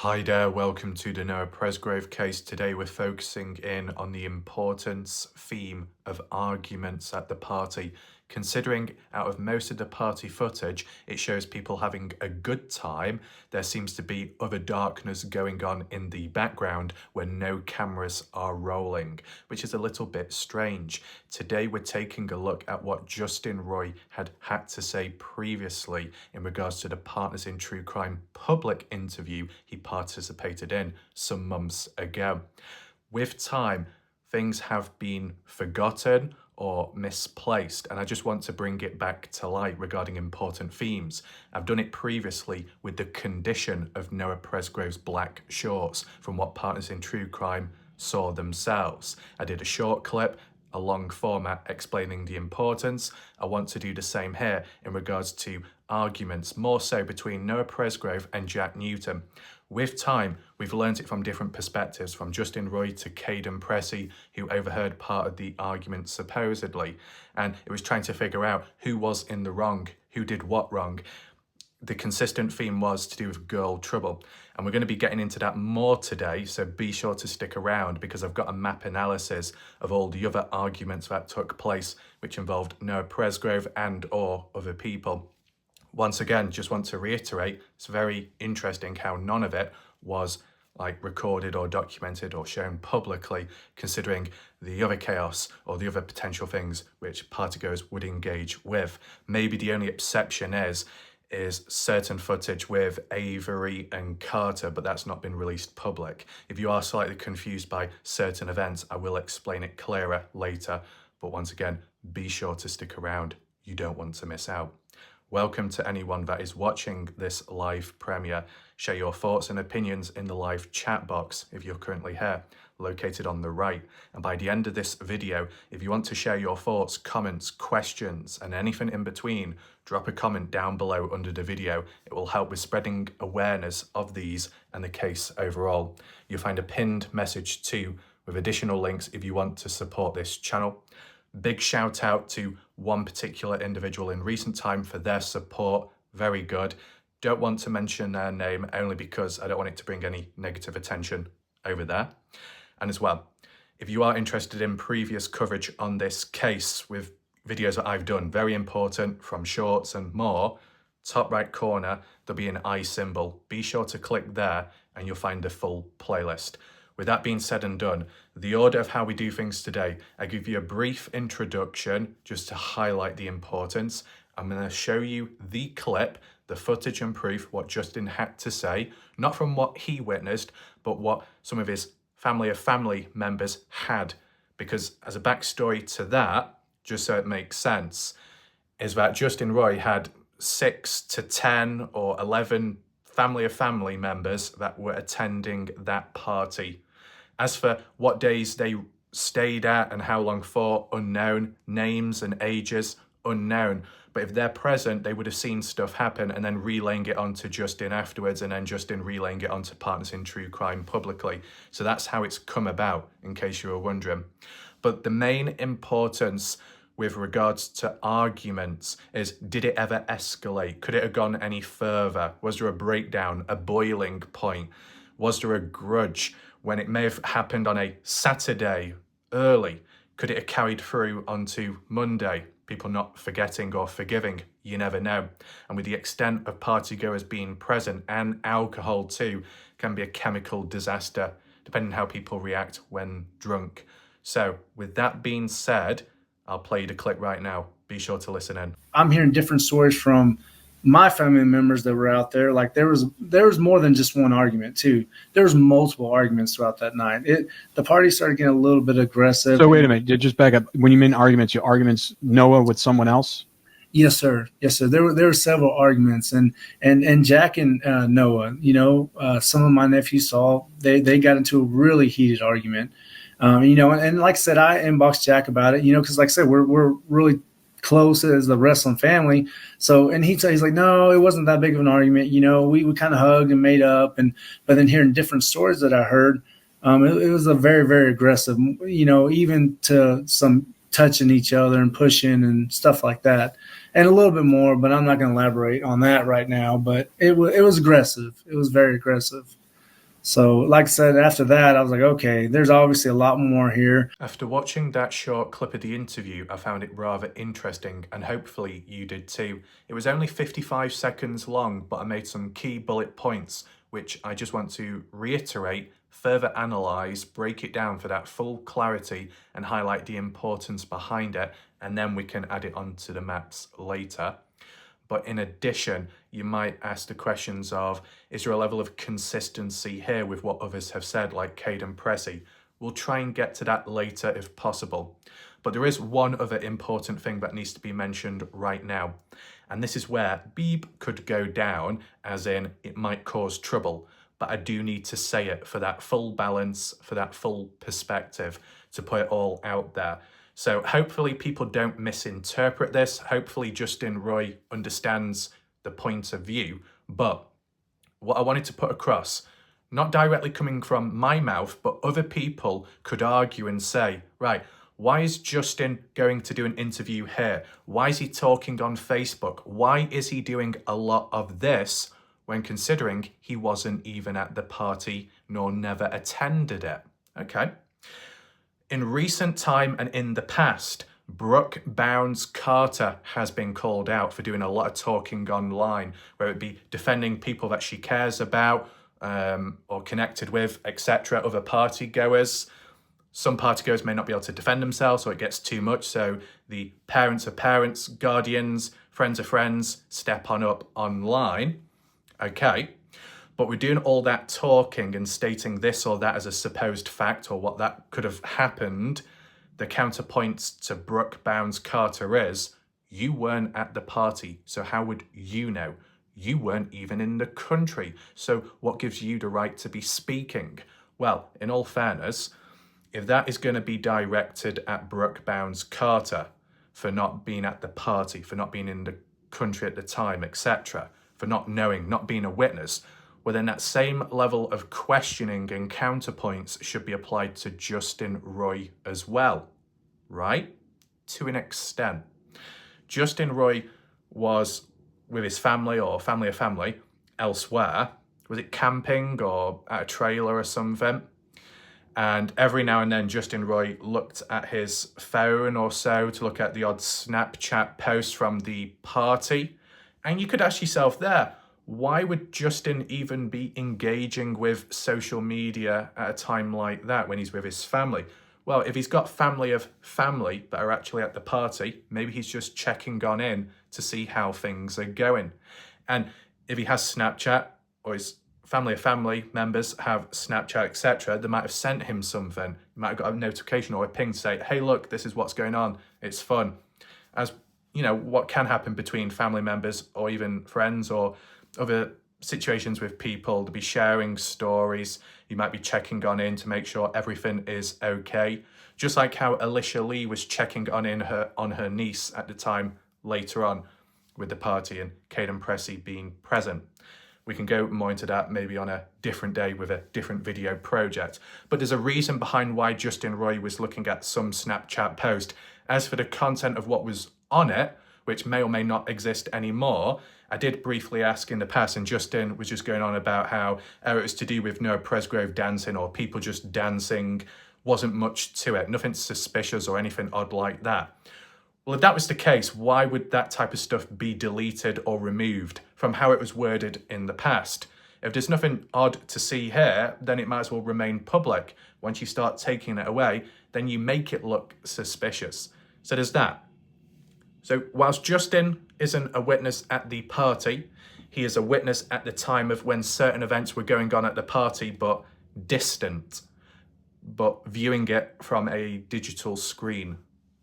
Hi there, welcome to the Noah Presgrove case. Today we're focusing in on the importance theme of arguments at the party. Considering out of most of the party footage, it shows people having a good time, there seems to be other darkness going on in the background when no cameras are rolling, which is a little bit strange. Today we're taking a look at what Justin Roy had to say previously in regards to the Partners in True Crime public interview he participated in some months ago. With time, things have been forgotten or misplaced, and I just want to bring it back to light regarding important themes. I've done it previously with the condition of Noah Presgrove's black shorts from what Partners in True Crime saw themselves. I did a short clip, a long format explaining the importance. I want to do the same here in regards to arguments, more so between Noah Presgrove and Jack Newton. With time, we've learned it from different perspectives, from Justin Roy to Caden Pressey, who overheard part of the argument supposedly, and it was trying to figure out who was in the wrong, who did what wrong. The consistent theme was to do with girl trouble, and we're going to be getting into that more today, so be sure to stick around because I've got a map analysis of all the other arguments that took place which involved Noah Presgrove and or other people. Once again, just want to reiterate, it's very interesting how none of it was recorded or documented or shown publicly, considering the other chaos or the other potential things which partygoers would engage with. Maybe the only exception is certain footage with Avery and Carter, but that's not been released public. If you are slightly confused by certain events, I will explain it clearer later. But once again, be sure to stick around. You don't want to miss out. Welcome to anyone that is watching this live premiere. Share your thoughts and opinions in the live chat box if you're currently here, located on the right. And by the end of this video, if you want to share your thoughts, comments, questions, and anything in between, drop a comment down below under the video. It will help with spreading awareness of these and the case overall. You'll find a pinned message too, with additional links if you want to support this channel. Big shout out to one particular individual in recent time for their support. Very good. Don't want to mention their name only because I don't want it to bring any negative attention over there. And as well, if you are interested in previous coverage on this case with videos that I've done, very important, from shorts and more, top right corner, there'll be an I symbol. Be sure to click there and you'll find the full playlist. With that being said and done, the order of how we do things today, I give you a brief introduction just to highlight the importance. I'm going to show you the clip, the footage and proof, what Justin had to say, not from what he witnessed, but what some of his family members had. Because as a backstory to that, just so it makes sense, is that Justin Roy had 6 to 10 or 11 family members that were attending that party. As for what days they stayed at and how long for, unknown. Names and ages, unknown. But if they're present, they would have seen stuff happen and then relaying it onto Justin afterwards, and then Justin relaying it onto Partners in True Crime publicly. So that's how it's come about, in case you were wondering. But the main importance with regards to arguments is, did it ever escalate? Could it have gone any further? Was there a breakdown, a boiling point? Was there a grudge when it may have happened on a Saturday early? Could it have carried through onto Monday? People not forgetting or forgiving, you never know. And with the extent of partygoers being present, and alcohol too, can be a chemical disaster, depending on how people react when drunk. So with that being said, I'll play you the clip right now. Be sure to listen in. I'm hearing different stories from my family members that were out there. Like there was more than just one argument too. There was multiple arguments throughout that night. The party started getting a little bit aggressive. So wait a minute, just back up. When you mean arguments, your arguments Noah with someone else? Yes, sir. Yes, sir. There were several arguments, and Jack and Noah. Some of my nephews saw they got into a really heated argument. And like I said, I inboxed Jack about it. Because like I said, we're really close as the wrestling family. So, and he's like, no, it wasn't that big of an argument. We kind of hugged and made up, but then hearing different stories that I heard, it was a very, very aggressive. Even to some touching each other and pushing and stuff like that, and a little bit more. But I'm not going to elaborate on that right now. But it was aggressive. It was very aggressive. So, like I said, after that, I was like, okay, there's obviously a lot more here. After watching that short clip of the interview, I found it rather interesting, and hopefully you did too. It was only 55 seconds long, but I made some key bullet points, which I just want to reiterate, further analyse, break it down for that full clarity, and highlight the importance behind it, and then we can add it onto the maps later. But in addition, you might ask the questions of, is there a level of consistency here with what others have said, like Caden Pressey? We'll try and get to that later if possible. But there is one other important thing that needs to be mentioned right now. And this is where beep could go down, as in it might cause trouble. But I do need to say it for that full balance, for that full perspective, to put it all out there. So hopefully people don't misinterpret this. Hopefully Justin Roy understands the point of view. But what I wanted to put across, not directly coming from my mouth, but other people could argue and say, right, why is Justin going to do an interview here? Why is he talking on Facebook? Why is he doing a lot of this when considering he wasn't even at the party nor never attended it? Okay. In recent time and in the past, Brooke Bounds Carter has been called out for doing a lot of talking online, whether it be defending people that she cares about or connected with, etc., other party goers. Some party goers may not be able to defend themselves, or it gets too much, so the parents of parents, guardians, friends of friends step on up online. Okay. But we're doing all that talking and stating this or that as a supposed fact or what that could have happened. The counterpoint to Brooke Bounds Carter is, you weren't at the party, so how would you know? You weren't even in the country, so what gives you the right to be speaking? Well, in all fairness, if that is going to be directed at Brooke Bounds Carter for not being at the party, for not being in the country at the time, etc., for not knowing, not being a witness, well, then that same level of questioning and counterpoints should be applied to Justin Roy as well, right? To an extent. Justin Roy was with his family or family of family elsewhere. Was it camping or at a trailer or something? And every now and then Justin Roy looked at his phone or so to look at the odd Snapchat post from the party. And you could ask yourself there, why would Justin even be engaging with social media at a time like that when he's with his family? Well, if he's got family of family that are actually at the party, maybe he's just checking on in to see how things are going. And if he has Snapchat, or his family of family members have Snapchat, etc., they might have sent him something. He might have got a notification or a ping to say, hey, look, this is what's going on. It's fun. As you know, what can happen between family members or even friends or other situations with people, to be sharing stories. You might be checking on in to make sure everything is okay. Just like how Alicia Lee was checking on her niece at the time later on with the party and Caden Pressey being present. We can go more into that maybe on a different day with a different video project. But there's a reason behind why Justin Roy was looking at some Snapchat post. As for the content of what was on it, which may or may not exist anymore, I did briefly ask in the past, and Justin was just going on about how it was to do with Noah Presgrove dancing or people just dancing. Wasn't much to it, nothing suspicious or anything odd like that. Well, if that was the case, why would that type of stuff be deleted or removed from how it was worded in the past? If there's nothing odd to see here, then it might as well remain public. Once you start taking it away, then you make it look suspicious. So there's that. So whilst Justin isn't a witness at the party, he is a witness at the time of when certain events were going on at the party, but distant, but viewing it from a digital screen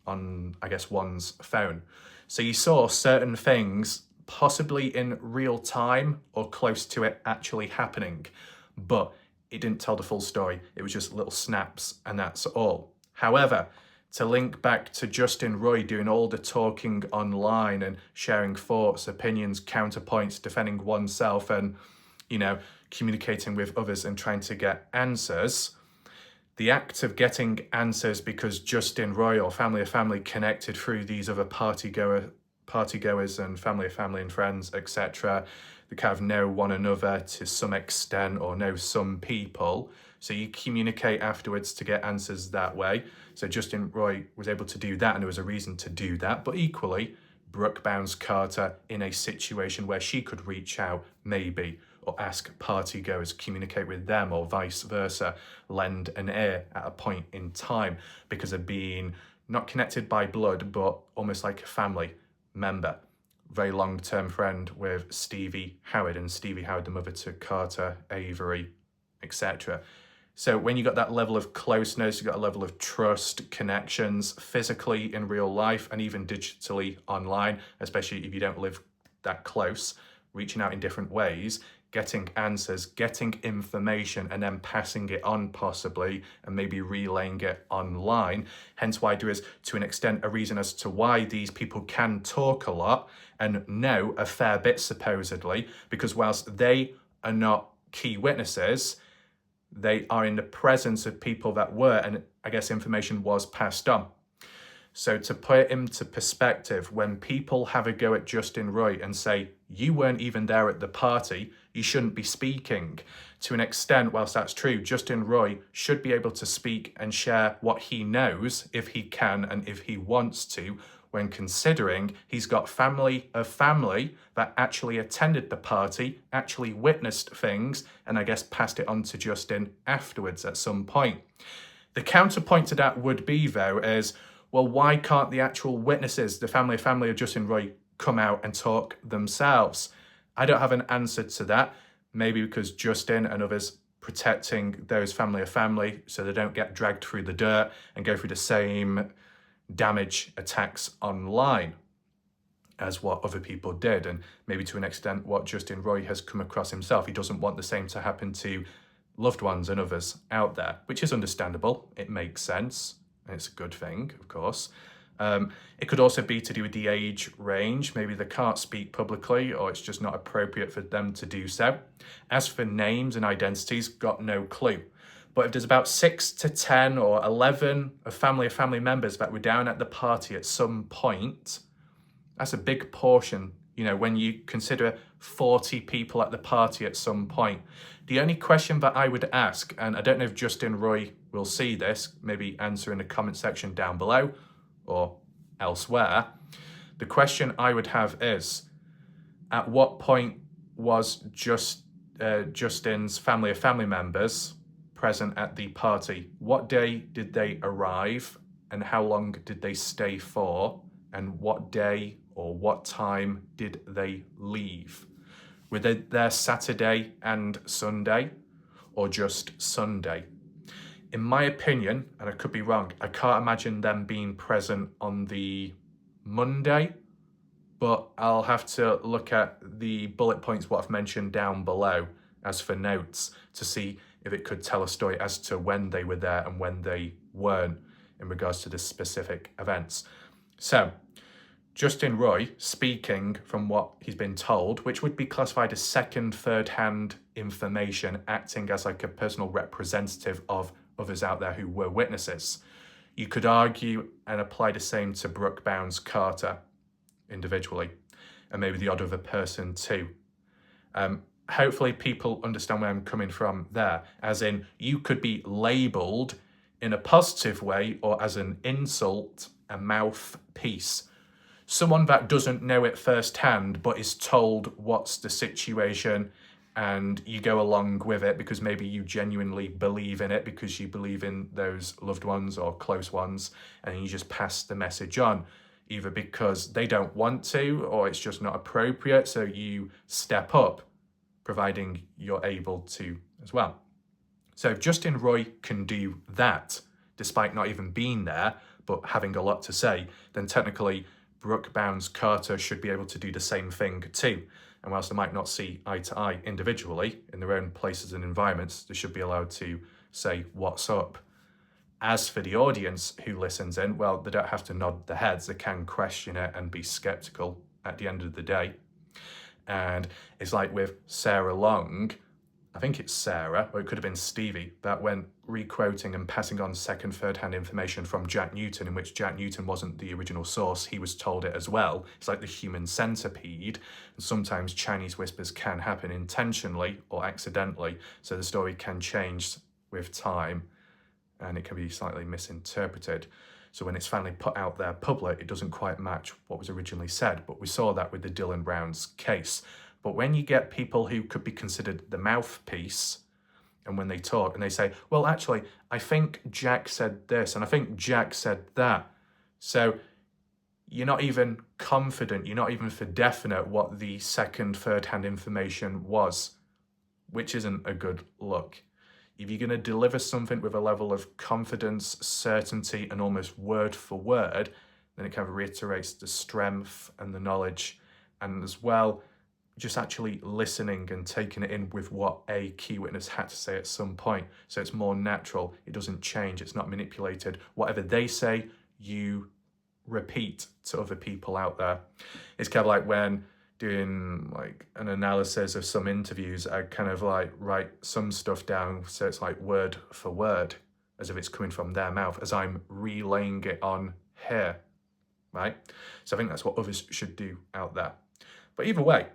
on, I guess, one's phone. So you saw certain things possibly in real time or close to it actually happening, but it didn't tell the full story. It was just little snaps and that's all. However, to link back to Justin Roy doing all the talking online and sharing thoughts, opinions, counterpoints, defending oneself and, communicating with others and trying to get answers, the act of getting answers because Justin Roy or family of family connected through these other partygoers and family of family and friends, etc., they kind of know one another to some extent or know some people. So you communicate afterwards to get answers that way. So Justin Roy was able to do that, and there was a reason to do that. But equally, Brooke bounds Carter in a situation where she could reach out, maybe, or ask partygoers, communicate with them, or vice versa, lend an ear at a point in time because of being not connected by blood, but almost like a family member. Very long-term friend with Stevie Howard, and Stevie Howard, the mother to Carter, Avery, etc. So when you got that level of closeness, you got a level of trust, connections, physically in real life and even digitally online, especially if you don't live that close, reaching out in different ways, getting answers, getting information, and then passing it on possibly, and maybe relaying it online. Hence why there is, to an extent, a reason as to why these people can talk a lot and know a fair bit, supposedly, because whilst they are not key witnesses, they are in the presence of people that were, and I guess information was passed on. So to put it into perspective, when people have a go at Justin Roy and say, you weren't even there at the party, you shouldn't be speaking. To an extent, whilst that's true, Justin Roy should be able to speak and share what he knows, if he can and if he wants to, when considering he's got family of family that actually attended the party, actually witnessed things, and I guess passed it on to Justin afterwards at some point. The counterpoint to that would be, though, is, well, why can't the actual witnesses, the family of Justin Roy, come out and talk themselves? I don't have an answer to that. Maybe because Justin and others protecting those family of family so they don't get dragged through the dirt and go through the same damage attacks online as what other people did, and maybe to an extent what Justin Roy has come across himself. He doesn't want the same to happen to loved ones and others out there, which is understandable. It makes sense, and it's a good thing, of course. It could also be to do with the age range. Maybe they can't speak publicly, or it's just not appropriate for them to do so. As for names and identities, got no clue. But if there's about 6 to 10 or 11 of family members that were down at the party at some point, that's a big portion, you know, when you consider 40 people at the party at some point. The only question that I would ask, and I don't know if Justin Roy will see this, maybe answer in the comment section down below or elsewhere. The question I would have is, at what point was Justin's family of family members present at the party? What day did they arrive, and how long did they stay for, and what day or what time did they leave? Were they there Saturday and Sunday, or just Sunday? In my opinion, and I could be wrong, I can't imagine them being present on the Monday, but I'll have to look at the bullet points what I've mentioned down below as for notes to see if it could tell a story as to when they were there and when they weren't in regards to the specific events. So, Justin Roy speaking from what he's been told, which would be classified as second, third-hand information, acting as like a personal representative of others out there who were witnesses. You could argue and apply the same to Brooke Bounds Carter individually, and maybe the odd other person too. Hopefully people understand where I'm coming from there, as in you could be labelled in a positive way or as an insult, a mouthpiece. Someone that doesn't know it firsthand but is told what's the situation, and you go along with it because maybe you genuinely believe in it because you believe in those loved ones or close ones, and you just pass the message on, either because they don't want to or it's just not appropriate, so you step up, providing you're able to as well. So if Justin Roy can do that, despite not even being there, but having a lot to say, then technically Brooke Bounds Carter should be able to do the same thing too. And whilst they might not see eye to eye individually in their own places and environments, they should be allowed to say, what's up? As for the audience who listens in, well, they don't have to nod their heads. They can question it and be skeptical at the end of the day. And it's like with Sarah Long, I think it's Sarah, or it could have been Stevie, that went re-quoting and passing on second, third-hand information from Jack Newton, in which Jack Newton wasn't the original source. He was told it as well. It's like the human centipede. And sometimes Chinese whispers can happen intentionally or accidentally, so the story can change with time and it can be slightly misinterpreted. So when it's finally put out there public, it doesn't quite match what was originally said. But we saw that with the Dylan Brown's case. But when you get people who could be considered the mouthpiece, and when they talk and they say, well, actually, I think Jack said this, and I think Jack said that. So you're not even confident, you're not even for definite what the second, third-hand information was, which isn't a good look. If you're going to deliver something with a level of confidence, certainty, and almost word for word, then it kind of reiterates the strength and the knowledge, and as well, just actually listening and taking it in with what a key witness had to say at some point. So it's more natural, it doesn't change, it's not manipulated. Whatever they say, you repeat to other people out there. It's kind of like when doing like an analysis of some interviews, I kind of like write some stuff down so it's like word for word, as if it's coming from their mouth, as I'm relaying it on here, right? So I think that's what others should do out there. But either way,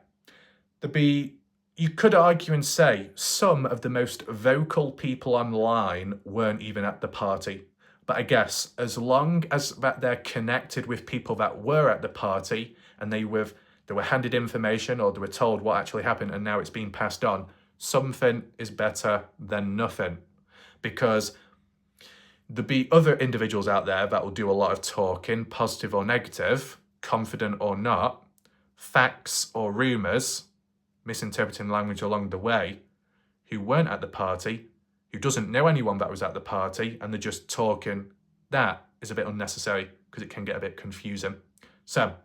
you could argue and say some of the most vocal people online weren't even at the party. But I guess as long as that they're connected with people that were at the party and they were handed information or they were told what actually happened and now it's being passed on, something is better than nothing. Because there'll be other individuals out there that will do a lot of talking, positive or negative, confident or not, facts or rumours, misinterpreting language along the way, who weren't at the party, who doesn't know anyone that was at the party, and they're just talking. That is a bit unnecessary because it can get a bit confusing. So,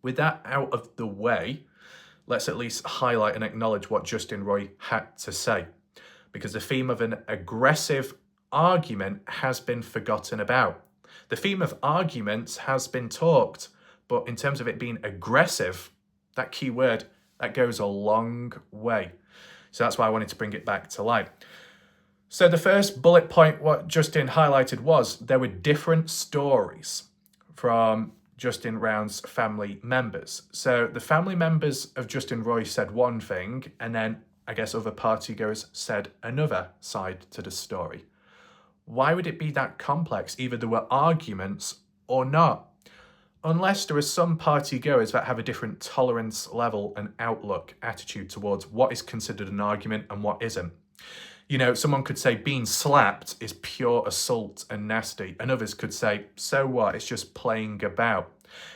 with that out of the way, let's at least highlight and acknowledge what Justin Roy had to say, because the theme of an aggressive argument has been forgotten about. The theme of arguments has been talked, but in terms of it being aggressive, that key word, that goes a long way. So that's why I wanted to bring it back to light. So the first bullet point, what Justin highlighted was there were different stories from Justin Round's family members. So the family members of Justin Roy said one thing, and then I guess other partygoers said another side to the story. Why would it be that complex? Either there were arguments or not. Unless there are some partygoers that have a different tolerance level and outlook, attitude towards what is considered an argument and what isn't. You know, someone could say being slapped is pure assault and nasty, and others could say, so what, it's just playing about.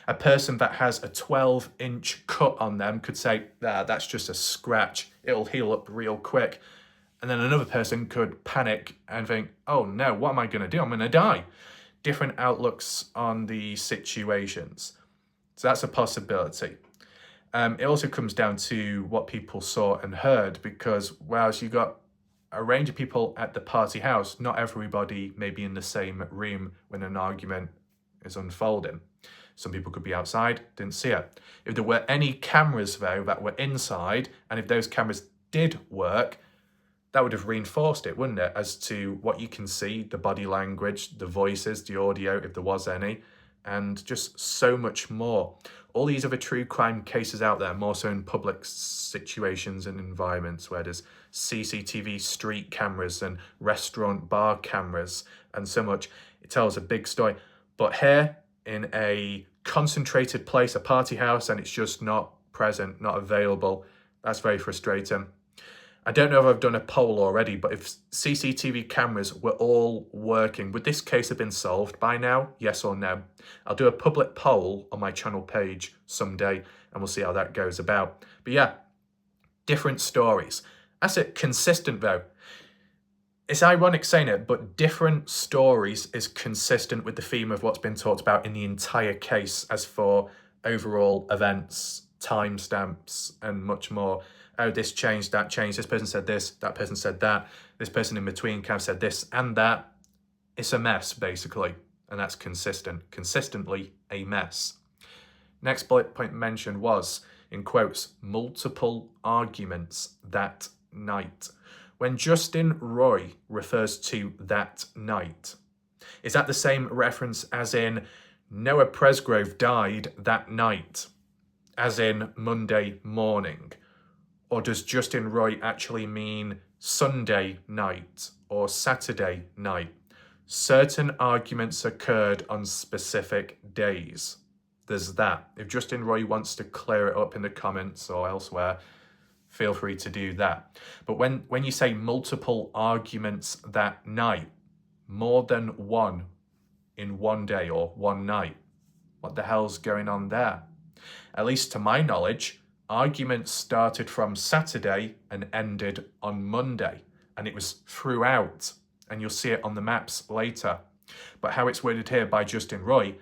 A person that has a 12-inch cut on them could say, that's just a scratch, it'll heal up real quick. And then another person could panic and think, oh no, what am I going to do? I'm going to die. Different outlooks on the situations. So that's a possibility. It also comes down to what people saw and heard, because whereas you got a range of people at the party house, not everybody may be in the same room when an argument is unfolding. Some people could be outside, didn't see it. If there were any cameras though that were inside, and if those cameras did work, that would have reinforced it, wouldn't it? As to what you can see, the body language, the voices, the audio, if there was any, and just so much more. All these other true crime cases out there, more so in public situations and environments where there's CCTV street cameras and restaurant bar cameras and so much, it tells a big story. But here, in a concentrated place, a party house, and it's just not present, not available, that's very frustrating. I don't know if I've done a poll already, but if CCTV cameras were all working, would this case have been solved by now? Yes or no? I'll do a public poll on my channel page someday, and we'll see how that goes about. But yeah, different stories. That's it, consistent though. It's ironic saying it, but different stories is consistent with the theme of what's been talked about in the entire case as for overall events, timestamps, and much more. Oh, this changed, that changed, this person said this, that person said that, this person in between kind of said this and that. It's a mess, basically, and that's consistently a mess. Next bullet point mentioned was, in quotes, multiple arguments that night. When Justin Roy refers to that night, is that the same reference as in Noah Presgrove died that night, as in Monday morning? Or does Justin Roy actually mean Sunday night or Saturday night? Certain arguments occurred on specific days. There's that. If Justin Roy wants to clear it up in the comments or elsewhere, feel free to do that. But when you say multiple arguments that night, more than one in one day or one night, what the hell's going on there? At least to my knowledge, arguments started from Saturday and ended on Monday, and it was throughout, and you'll see it on the maps later. But how it's worded here by Justin Roy,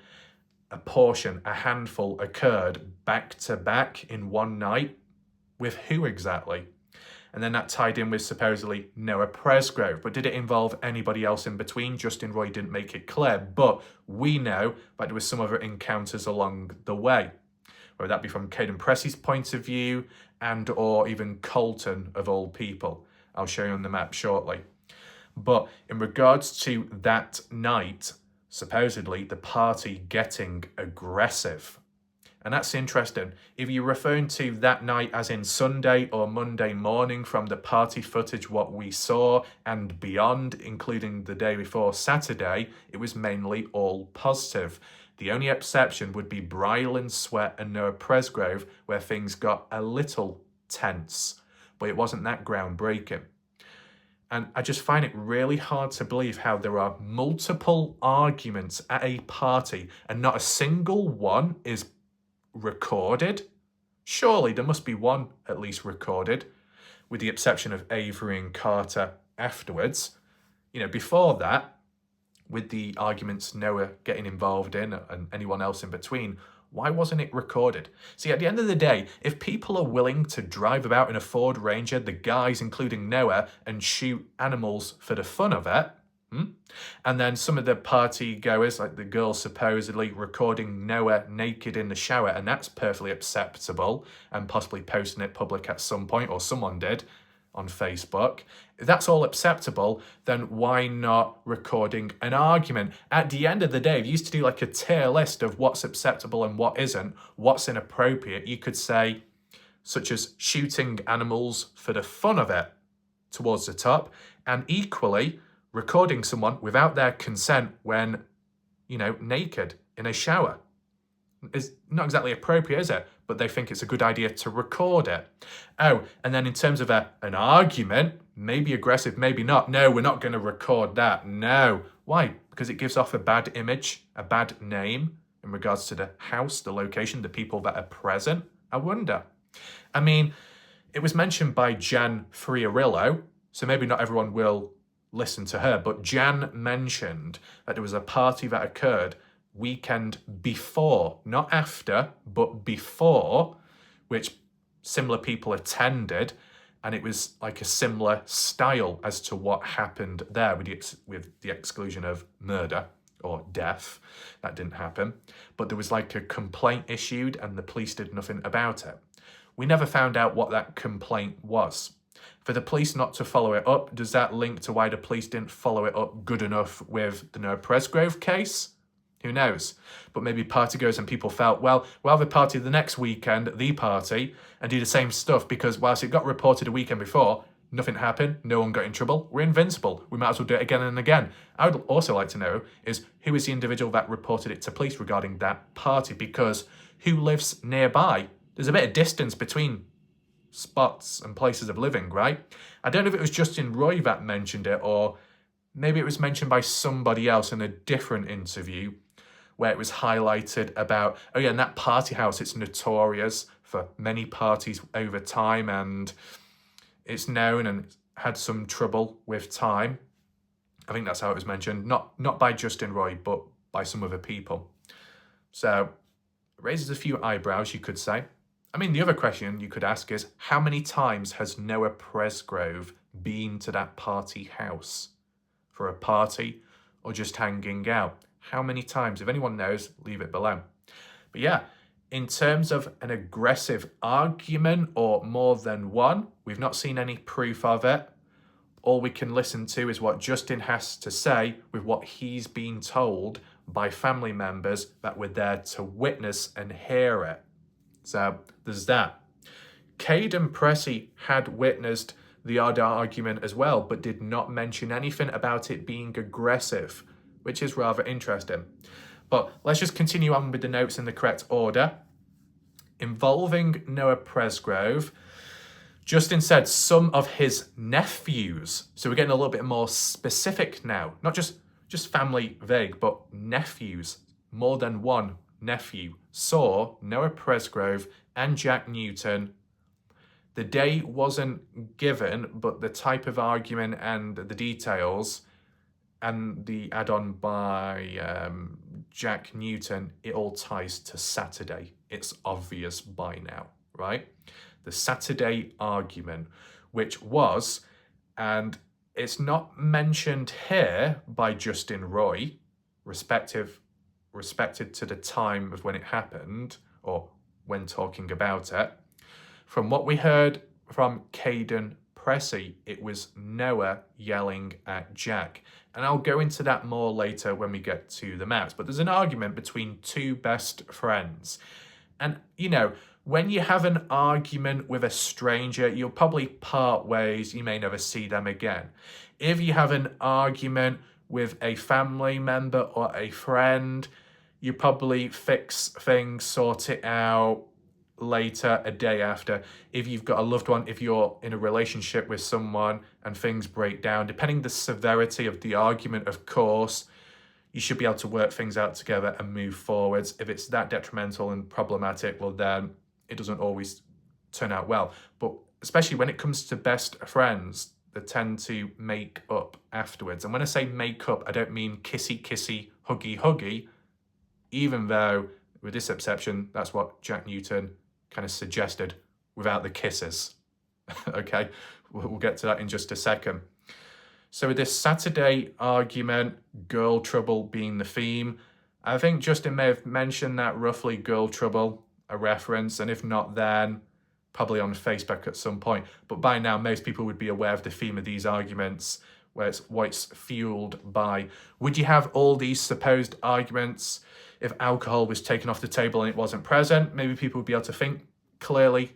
a handful occurred back to back in one night. With who exactly? And then that tied in with supposedly Noah Presgrove. But did it involve anybody else in between? Justin Roy didn't make it clear, but we know that there were some other encounters along the way. Whether that be from Caden Pressey's point of view and or even Colton of all people. I'll show you on the map shortly. But in regards to that night, supposedly the party getting aggressive. And that's interesting. If you're referring to that night as in Sunday or Monday morning from the party footage, what we saw and beyond, including the day before Saturday, it was mainly all positive. The only exception would be Brylan Sweat and Noah Presgrove, where things got a little tense, but it wasn't that groundbreaking. And I just find it really hard to believe how there are multiple arguments at a party and not a single one is recorded. Surely there must be one at least recorded, with the exception of Avery and Carter afterwards. You know, before that, with the arguments Noah getting involved in and anyone else in between, why wasn't it recorded? See, at the end of the day, if people are willing to drive about in a Ford Ranger, the guys including Noah, and shoot animals for the fun of it, and then some of the party goers, like the girls supposedly recording Noah naked in the shower, and that's perfectly acceptable, and possibly posting it public at some point, or someone did on Facebook. If that's all acceptable, then why not recording an argument? At the end of the day, if you used to do like a tier list of what's acceptable and what isn't, what's inappropriate, you could say, such as shooting animals for the fun of it towards the top, and equally recording someone without their consent when, naked in a shower. It's not exactly appropriate, is it? But they think it's a good idea to record it. Oh, and then in terms of an argument, maybe aggressive, maybe not. No, we're not going to record that. No. Why? Because it gives off a bad image, a bad name in regards to the house, the location, the people that are present. I wonder. I mean, it was mentioned by Jan Friorillo, so maybe not everyone will listen to her, but Jan mentioned that there was a party that occurred weekend before, not after, but before, which similar people attended, and it was like a similar style as to what happened there with the exclusion of murder or death. That didn't happen, but there was like a complaint issued and the police did nothing about it. We never found out what that complaint was. For the police not to follow it up, does that link to why the police didn't follow it up good enough with the Noah Presgrove case? Who knows? But maybe party goers and people felt, well, we'll have a party the next weekend, the party, and do the same stuff because whilst it got reported a weekend before, nothing happened, no one got in trouble, we're invincible. We might as well do it again and again. I would also like to know is who is the individual that reported it to police regarding that party, because who lives nearby? There's a bit of distance between spots and places of living, right? I don't know if it was Justin Roy that mentioned it, or maybe it was mentioned by somebody else in a different interview where it was highlighted about, oh yeah, and that party house, it's notorious for many parties over time, and it's known and had some trouble with time. I think that's how it was mentioned, not by Justin Roy, but by some other people. So it raises a few eyebrows, you could say. I mean, the other question you could ask is, how many times has Noah Presgrove been to that party house? For a party or just hanging out? How many times? If anyone knows, leave it below. But yeah, In terms of an aggressive argument or more than one, we've not seen any proof of it. All we can listen to is what Justin has to say with what he's been told by family members that were there to witness and hear it. So there's that. Caden Pressey had witnessed the odd argument as well, but did not mention anything about it being aggressive, which is rather interesting. But let's just continue on with the notes in the correct order. Involving Noah Presgrove, Justin said some of his nephews, so we're getting a little bit more specific now, not just family vague, but nephews, more than one nephew, saw Noah Presgrove and Jack Newton. The date wasn't given, but the type of argument and the details and the add-on by Jack Newton, it all ties to Saturday. It's obvious by now, right? The Saturday argument, which was, and it's not mentioned here by Justin Roy, respected to the time of when it happened, or when talking about it. From what we heard from Caden Pressey, it was Noah yelling at Jack. And I'll go into that more later when we get to the maps. But there's an argument between two best friends. And, you know, when you have an argument with a stranger, you'll probably part ways. You may never see them again. If you have an argument with a family member or a friend, you probably fix things, sort it out later, a day after. If you've got a loved one, if you're in a relationship with someone and things break down, depending the severity of the argument, of course, you should be able to work things out together and move forwards. If it's that detrimental and problematic, well then it doesn't always turn out well. But especially when it comes to best friends, they tend to make up afterwards. And when I say make up, I don't mean kissy kissy, huggy huggy, even though with this exception, that's what Jack Newton kind of suggested without the kisses. Okay, we'll get to that in just a second. So with this Saturday argument, girl trouble being the theme, I think Justin may have mentioned that roughly girl trouble, a reference, and if not then, probably on Facebook at some point. But by now, most people would be aware of the theme of these arguments, where it's what it's fueled by. Would you have all these supposed arguments if alcohol was taken off the table and it wasn't present? Maybe people would be able to think clearly,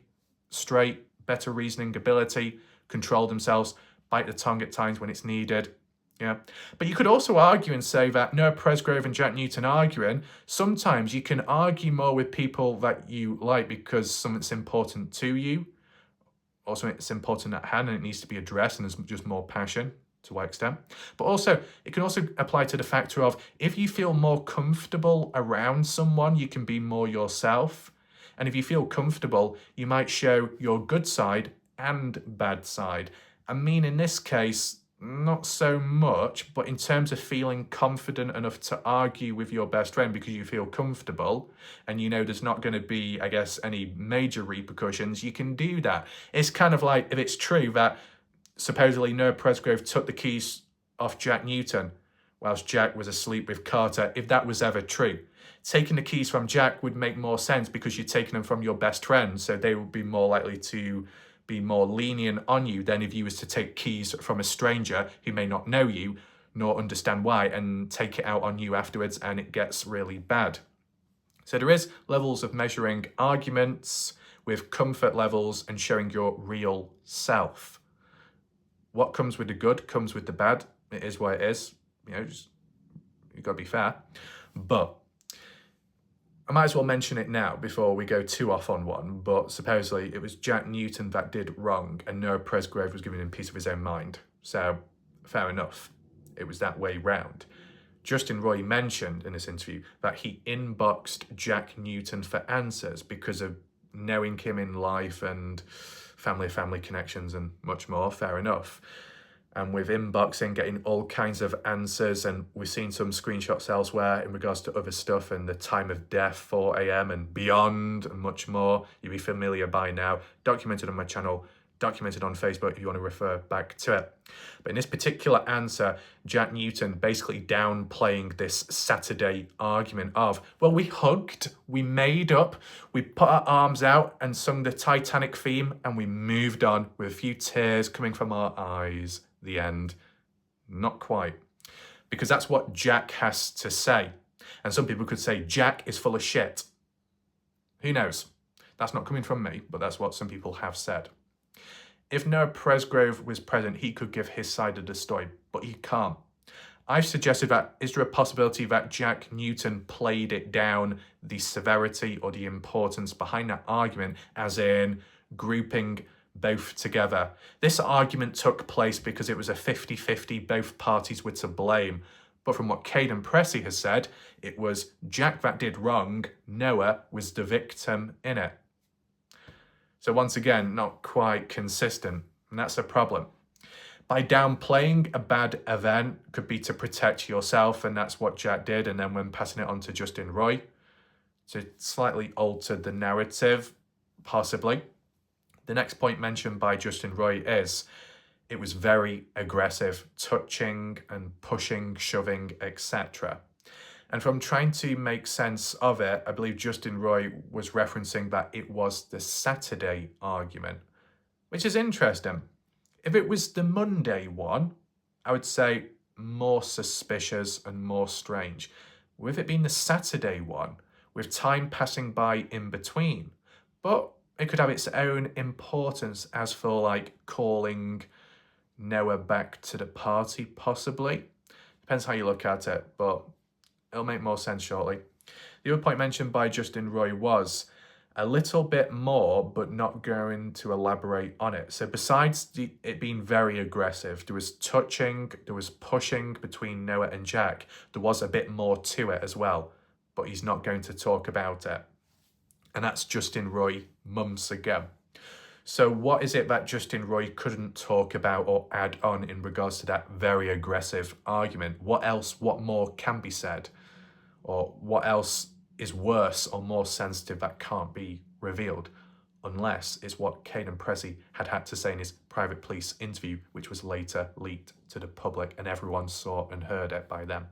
straight, better reasoning ability, control themselves, bite the tongue at times when it's needed. Yeah, but you could also argue and say that Noah Presgrove and Jack Newton arguing, sometimes you can argue more with people that you like because something's important to you, or something's important at hand and it needs to be addressed and there's just more passion to what extent. But also, it can also apply to the factor of if you feel more comfortable around someone, you can be more yourself. And if you feel comfortable, you might show your good side and bad side. I mean, in this case, not so much, but in terms of feeling confident enough to argue with your best friend because you feel comfortable and you know there's not going to be, I guess, any major repercussions, you can do that. It's kind of like if it's true that supposedly Noah Presgrove took the keys off Jack Newton whilst Jack was asleep with Carter, if that was ever true. Taking the keys from Jack would make more sense because you're taking them from your best friend, so they would be more likely to be more lenient on you than if you was to take keys from a stranger who may not know you nor understand why and take it out on you afterwards and it gets really bad. So there is levels of measuring arguments with comfort levels and showing your real self. What comes with the good comes with the bad. It is what it is. You know, just you've got to be fair. But I might as well mention it now before we go too off on one, but supposedly it was Jack Newton that did wrong and Noah Presgrove was giving him peace of his own mind. So, fair enough. It was that way round. Justin Roy mentioned in this interview that he inboxed Jack Newton for answers because of knowing him in life and family connections and much more. Fair enough. And with inboxing, getting all kinds of answers, and we've seen some screenshots elsewhere in regards to other stuff and the time of death, 4 a.m. and beyond and much more. You'll be familiar by now. Documented on my channel documented on Facebook if you want to refer back to it. But in this particular answer, Jack Newton basically downplaying this Saturday argument of, well, we hugged, we made up, we put our arms out and sung the Titanic theme, and we moved on with a few tears coming from our eyes. The end. Not quite. Because that's what Jack has to say. And some people could say Jack is full of shit. Who knows? That's not coming from me, but that's what some people have said. If Noah Presgrove was present, he could give his side of the story, but he can't. I've suggested that, is there a possibility that Jack Newton played it down, the severity or the importance behind that argument, as in grouping both together? This argument took place because it was a 50-50, both parties were to blame. But from what Caden Pressey has said, it was Jack that did wrong, Noah was the victim in it. So once again, not quite consistent, and that's a problem. By downplaying a bad event could be to protect yourself, and that's what Jack did, and then when passing it on to Justin Roy, to slightly alter the narrative, possibly. The next point mentioned by Justin Roy is, it was very aggressive, touching and pushing, shoving, etc. And from trying to make sense of it, I believe Justin Roy was referencing that it was the Saturday argument, which is interesting. If it was the Monday one, I would say more suspicious and more strange. With it being the Saturday one, with time passing by in between, but it could have its own importance as for like calling Noah back to the party, possibly. Depends how you look at it, but it'll make more sense shortly. The other point mentioned by Justin Roy was a little bit more, but not going to elaborate on it. So besides it being very aggressive, there was touching, there was pushing between Noah and Jack. There was a bit more to it as well, but he's not going to talk about it. And that's Justin Roy months ago. So what is it that Justin Roy couldn't talk about or add on in regards to that very aggressive argument? What else, what more can be said? Or what else is worse or more sensitive that can't be revealed? Unless it's what Caden Pressey had to say in his private police interview, which was later leaked to the public and everyone saw and heard it by them.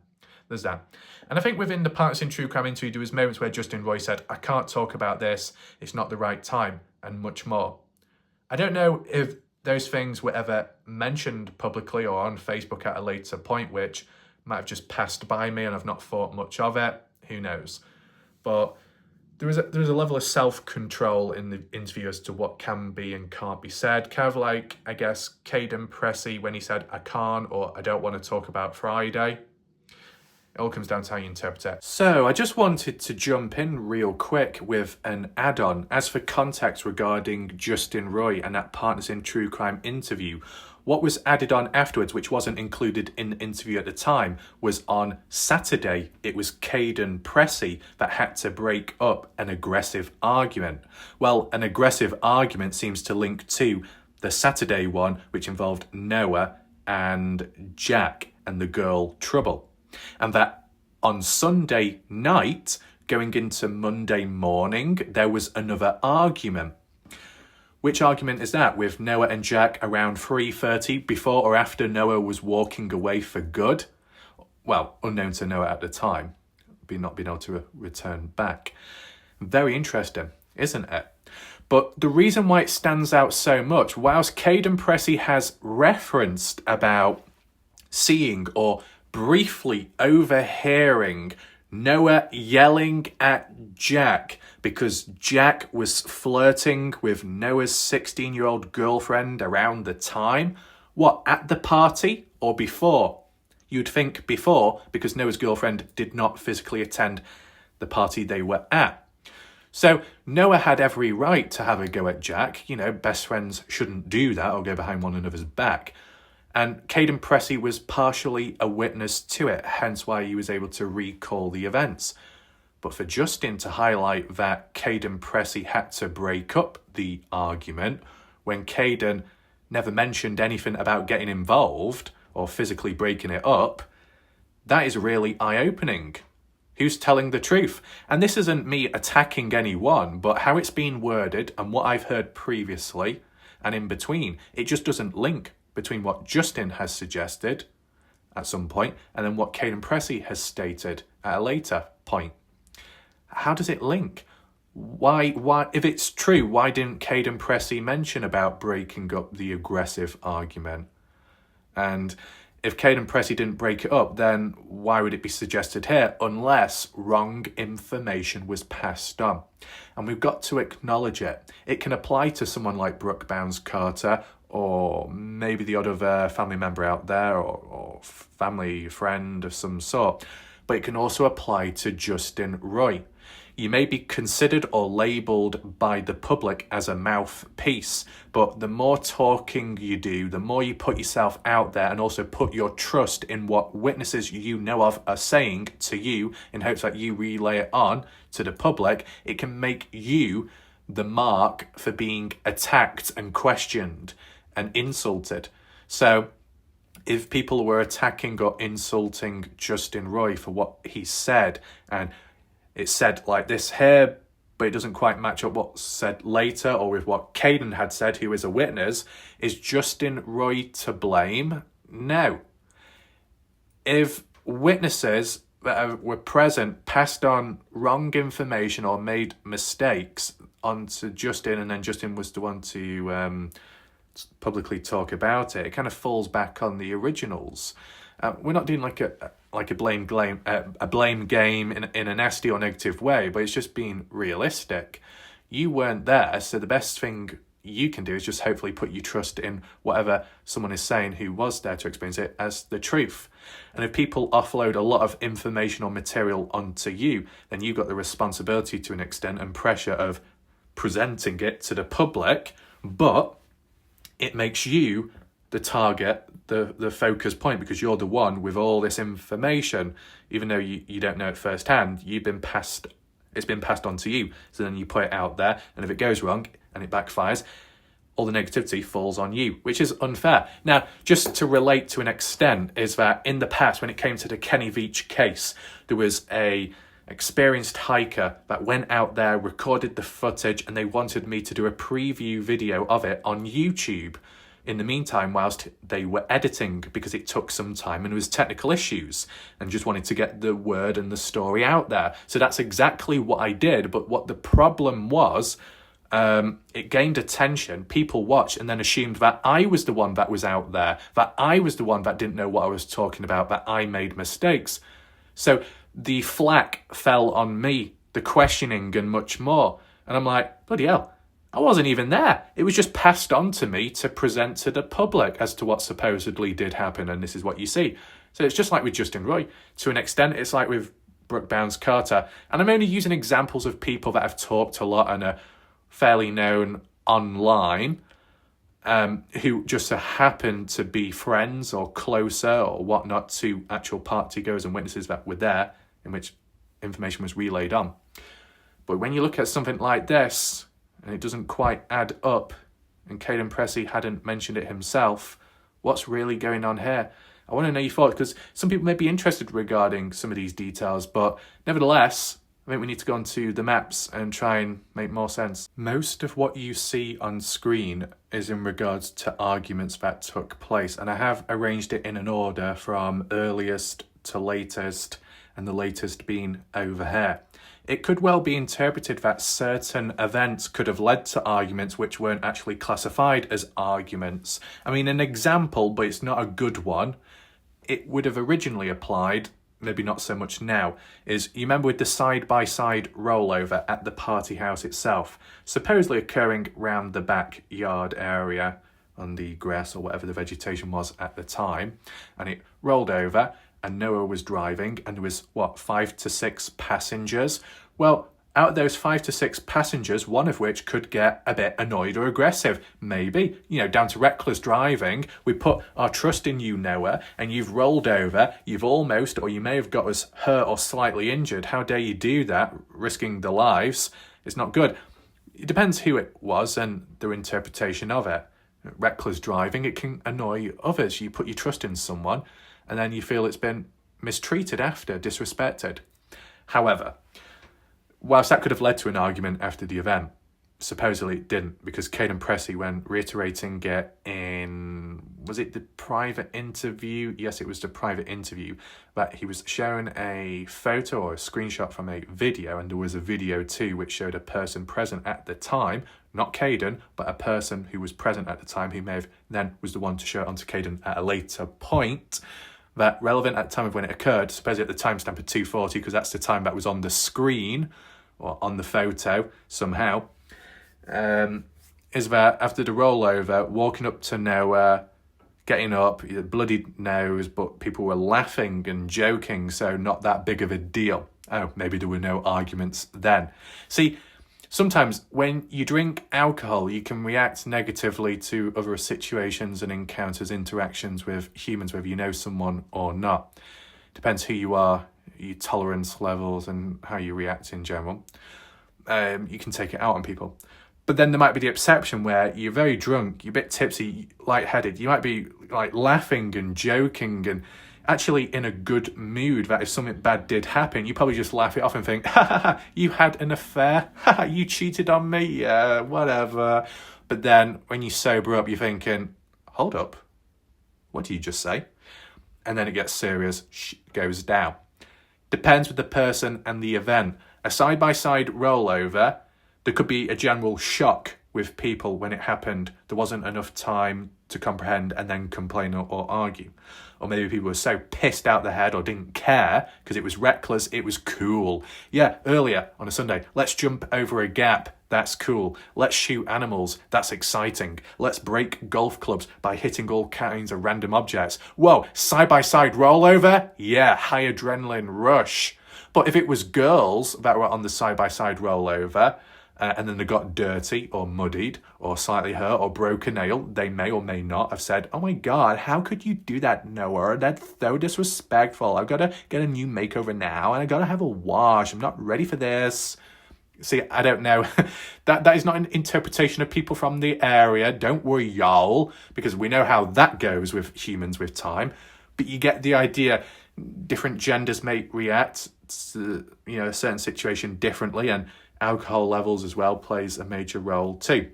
There's that. And I think within the Partners in True Crime interview, there was moments where Justin Roy said, I can't talk about this, it's not the right time, and much more. I don't know if those things were ever mentioned publicly or on Facebook at a later point, which might have just passed by me and I've not thought much of it. Who knows? But there is a level of self-control in the interview as to what can be and can't be said. Kind of like, I guess, Caden Pressey when he said, I can't or I don't want to talk about Friday. It all comes down to how you interpret it. So I just wanted to jump in real quick with an add-on. As for context regarding Justin Roy and that Partners in True Crime interview, what was added on afterwards, which wasn't included in the interview at the time, was on Saturday. It was Caden Pressey that had to break up an aggressive argument. Well, an aggressive argument seems to link to the Saturday one, which involved Noah and Jack and the girl Trouble. And that on Sunday night, going into Monday morning, there was another argument. Which argument is that? With Noah and Jack around 3:30, before or after Noah was walking away for good? Well, unknown to Noah at the time, not being able to return back. Very interesting, isn't it? But the reason why it stands out so much, whilst Caden Pressey has referenced about seeing or briefly overhearing Noah yelling at Jack because Jack was flirting with Noah's 16-year-old girlfriend around the time. What, at the party or before? You'd think before, because Noah's girlfriend did not physically attend the party they were at. So Noah had every right to have a go at Jack. You know, best friends shouldn't do that or go behind one another's back. And Caden Pressey was partially a witness to it, hence why he was able to recall the events. But for Justin to highlight that Caden Pressey had to break up the argument when Caden never mentioned anything about getting involved or physically breaking it up, that is really eye-opening. Who's telling the truth? And this isn't me attacking anyone, but how it's been worded and what I've heard previously, and in between. It just doesn't link between what Justin has suggested at some point and then what Caden Pressey has stated at a later point. How does it link? Why, if it's true, why didn't Caden Pressey mention about breaking up the aggressive argument? And if Caden Pressey didn't break it up, then why would it be suggested here unless wrong information was passed on? And we've got to acknowledge it. It can apply to someone like Brooke Bounds-Carter, or maybe the other family member out there, or family friend of some sort. But it can also apply to Justin Roy. You may be considered or labelled by the public as a mouthpiece, but the more talking you do, the more you put yourself out there and also put your trust in what witnesses you know of are saying to you in hopes that you relay it on to the public, it can make you the mark for being attacked and questioned and insulted. So if people were attacking or insulting Justin Roy for what he said, and it's said like this here, but it doesn't quite match up what's said later or with what Caden had said, who is a witness, is Justin Roy to blame? No. If witnesses that were present passed on wrong information or made mistakes onto Justin, and then Justin was the one to publicly talk about it, it kind of falls back on the originals. We're not doing like a blame game in a nasty or negative way, but it's just being realistic. You weren't there, so the best thing you can do is just hopefully put your trust in whatever someone is saying who was there to experience it as the truth. And if people offload a lot of information or material onto you, then you've got the responsibility to an extent and pressure of presenting it to the public, but it makes you the target, the focus point, because you're the one with all this information. Even though you don't know it firsthand, it's been passed on to you. So then you put it out there, and if it goes wrong and it backfires, all the negativity falls on you, which is unfair. Now, just to relate to an extent, is that in the past, when it came to the Kenny Veach case, there was a experienced hiker that went out there, recorded the footage, and they wanted me to do a preview video of it on YouTube in the meantime whilst they were editing, because it took some time and there was technical issues, and just wanted to get the word and the story out there. So that's exactly what I did. But what the problem was, it gained attention, people watched and then assumed that I was the one that was out there, that I was the one that didn't know what I was talking about, that I made mistakes. So the flack fell on me, the questioning and much more. And I'm like, bloody hell, I wasn't even there. It was just passed on to me to present to the public as to what supposedly did happen, and this is what you see. So it's just like with Justin Roy. To an extent, it's like with Brooke Bounds-Carter. And I'm only using examples of people that have talked a lot and are fairly known online, who just so happen to be friends or closer or whatnot to actual partygoers and witnesses that were there, in which information was relayed on. But when you look at something like this, and it doesn't quite add up, and Caden Pressey hadn't mentioned it himself, what's really going on here? I want to know your thoughts, because some people may be interested regarding some of these details, but nevertheless, I think we need to go onto the maps and try and make more sense. Most of what you see on screen is in regards to arguments that took place, and I have arranged it in an order from earliest to latest, and the latest being over here. It could well be interpreted that certain events could have led to arguments which weren't actually classified as arguments. I mean, an example, but it's not a good one, it would have originally applied, maybe not so much now, is, you remember with the side-by-side rollover at the party house itself, supposedly occurring round the backyard area on the grass or whatever the vegetation was at the time, and it rolled over, and Noah was driving, and there was, 5 to 6 passengers? Well, out of those 5 to 6 passengers, one of which could get a bit annoyed or aggressive. Maybe, down to reckless driving. We put our trust in you, Noah, and you've rolled over, you've almost, or you may have got us hurt or slightly injured. How dare you do that, risking the lives? It's not good. It depends who it was and their interpretation of it. Reckless driving, it can annoy others. You put your trust in someone, and then you feel it's been mistreated after, disrespected. However, whilst that could have led to an argument after the event, supposedly it didn't, because Caden Pressey, when reiterating it in, was it the private interview? Yes, it was the private interview, that he was shown a photo or a screenshot from a video, and there was a video too which showed a person present at the time, not Caden, but a person who was present at the time, who may have then was the one to show it onto Caden at a later point, that relevant at the time of when it occurred, supposedly at the timestamp of 2:40, because that's the time that was on the screen or on the photo somehow, is that after the rollover, walking up to Noah, getting up, bloody nose, but people were laughing and joking, so not that big of a deal. Oh, maybe there were no arguments then. See, sometimes when you drink alcohol, you can react negatively to other situations and encounters, interactions with humans, whether you know someone or not. Depends who you are, your tolerance levels, and how you react in general. You can take it out on people. But then there might be the exception where you're very drunk, you're a bit tipsy, lightheaded. You might be like laughing and joking and actually in a good mood, that if something bad did happen, you probably just laugh it off and think, ha ha ha, you had an affair, ha ha, you cheated on me, yeah, whatever. But then when you sober up, you're thinking, hold up, what did you just say? And then it gets serious, goes down. Depends with the person and the event. A side-by-side rollover, there could be a general shock with people when it happened. There wasn't enough time to comprehend and then complain or argue. Or maybe people were so pissed out their head or didn't care because it was reckless, it was cool. Yeah, earlier on a Sunday, let's jump over a gap, that's cool. Let's shoot animals, that's exciting. Let's break golf clubs by hitting all kinds of random objects. Whoa, side-by-side rollover? Yeah, high adrenaline rush. But if it was girls that were on the side-by-side rollover, and then they got dirty or muddied or slightly hurt or broke a nail, they may or may not have said, oh my God, how could you do that, Noah? That's so disrespectful. I've got to get a new makeover now and I've got to have a wash. I'm not ready for this. See, I don't know. That is not an interpretation of people from the area. Don't worry, y'all, because we know how that goes with humans with time. But you get the idea. Different genders may react to, a certain situation differently, and alcohol levels as well plays a major role too.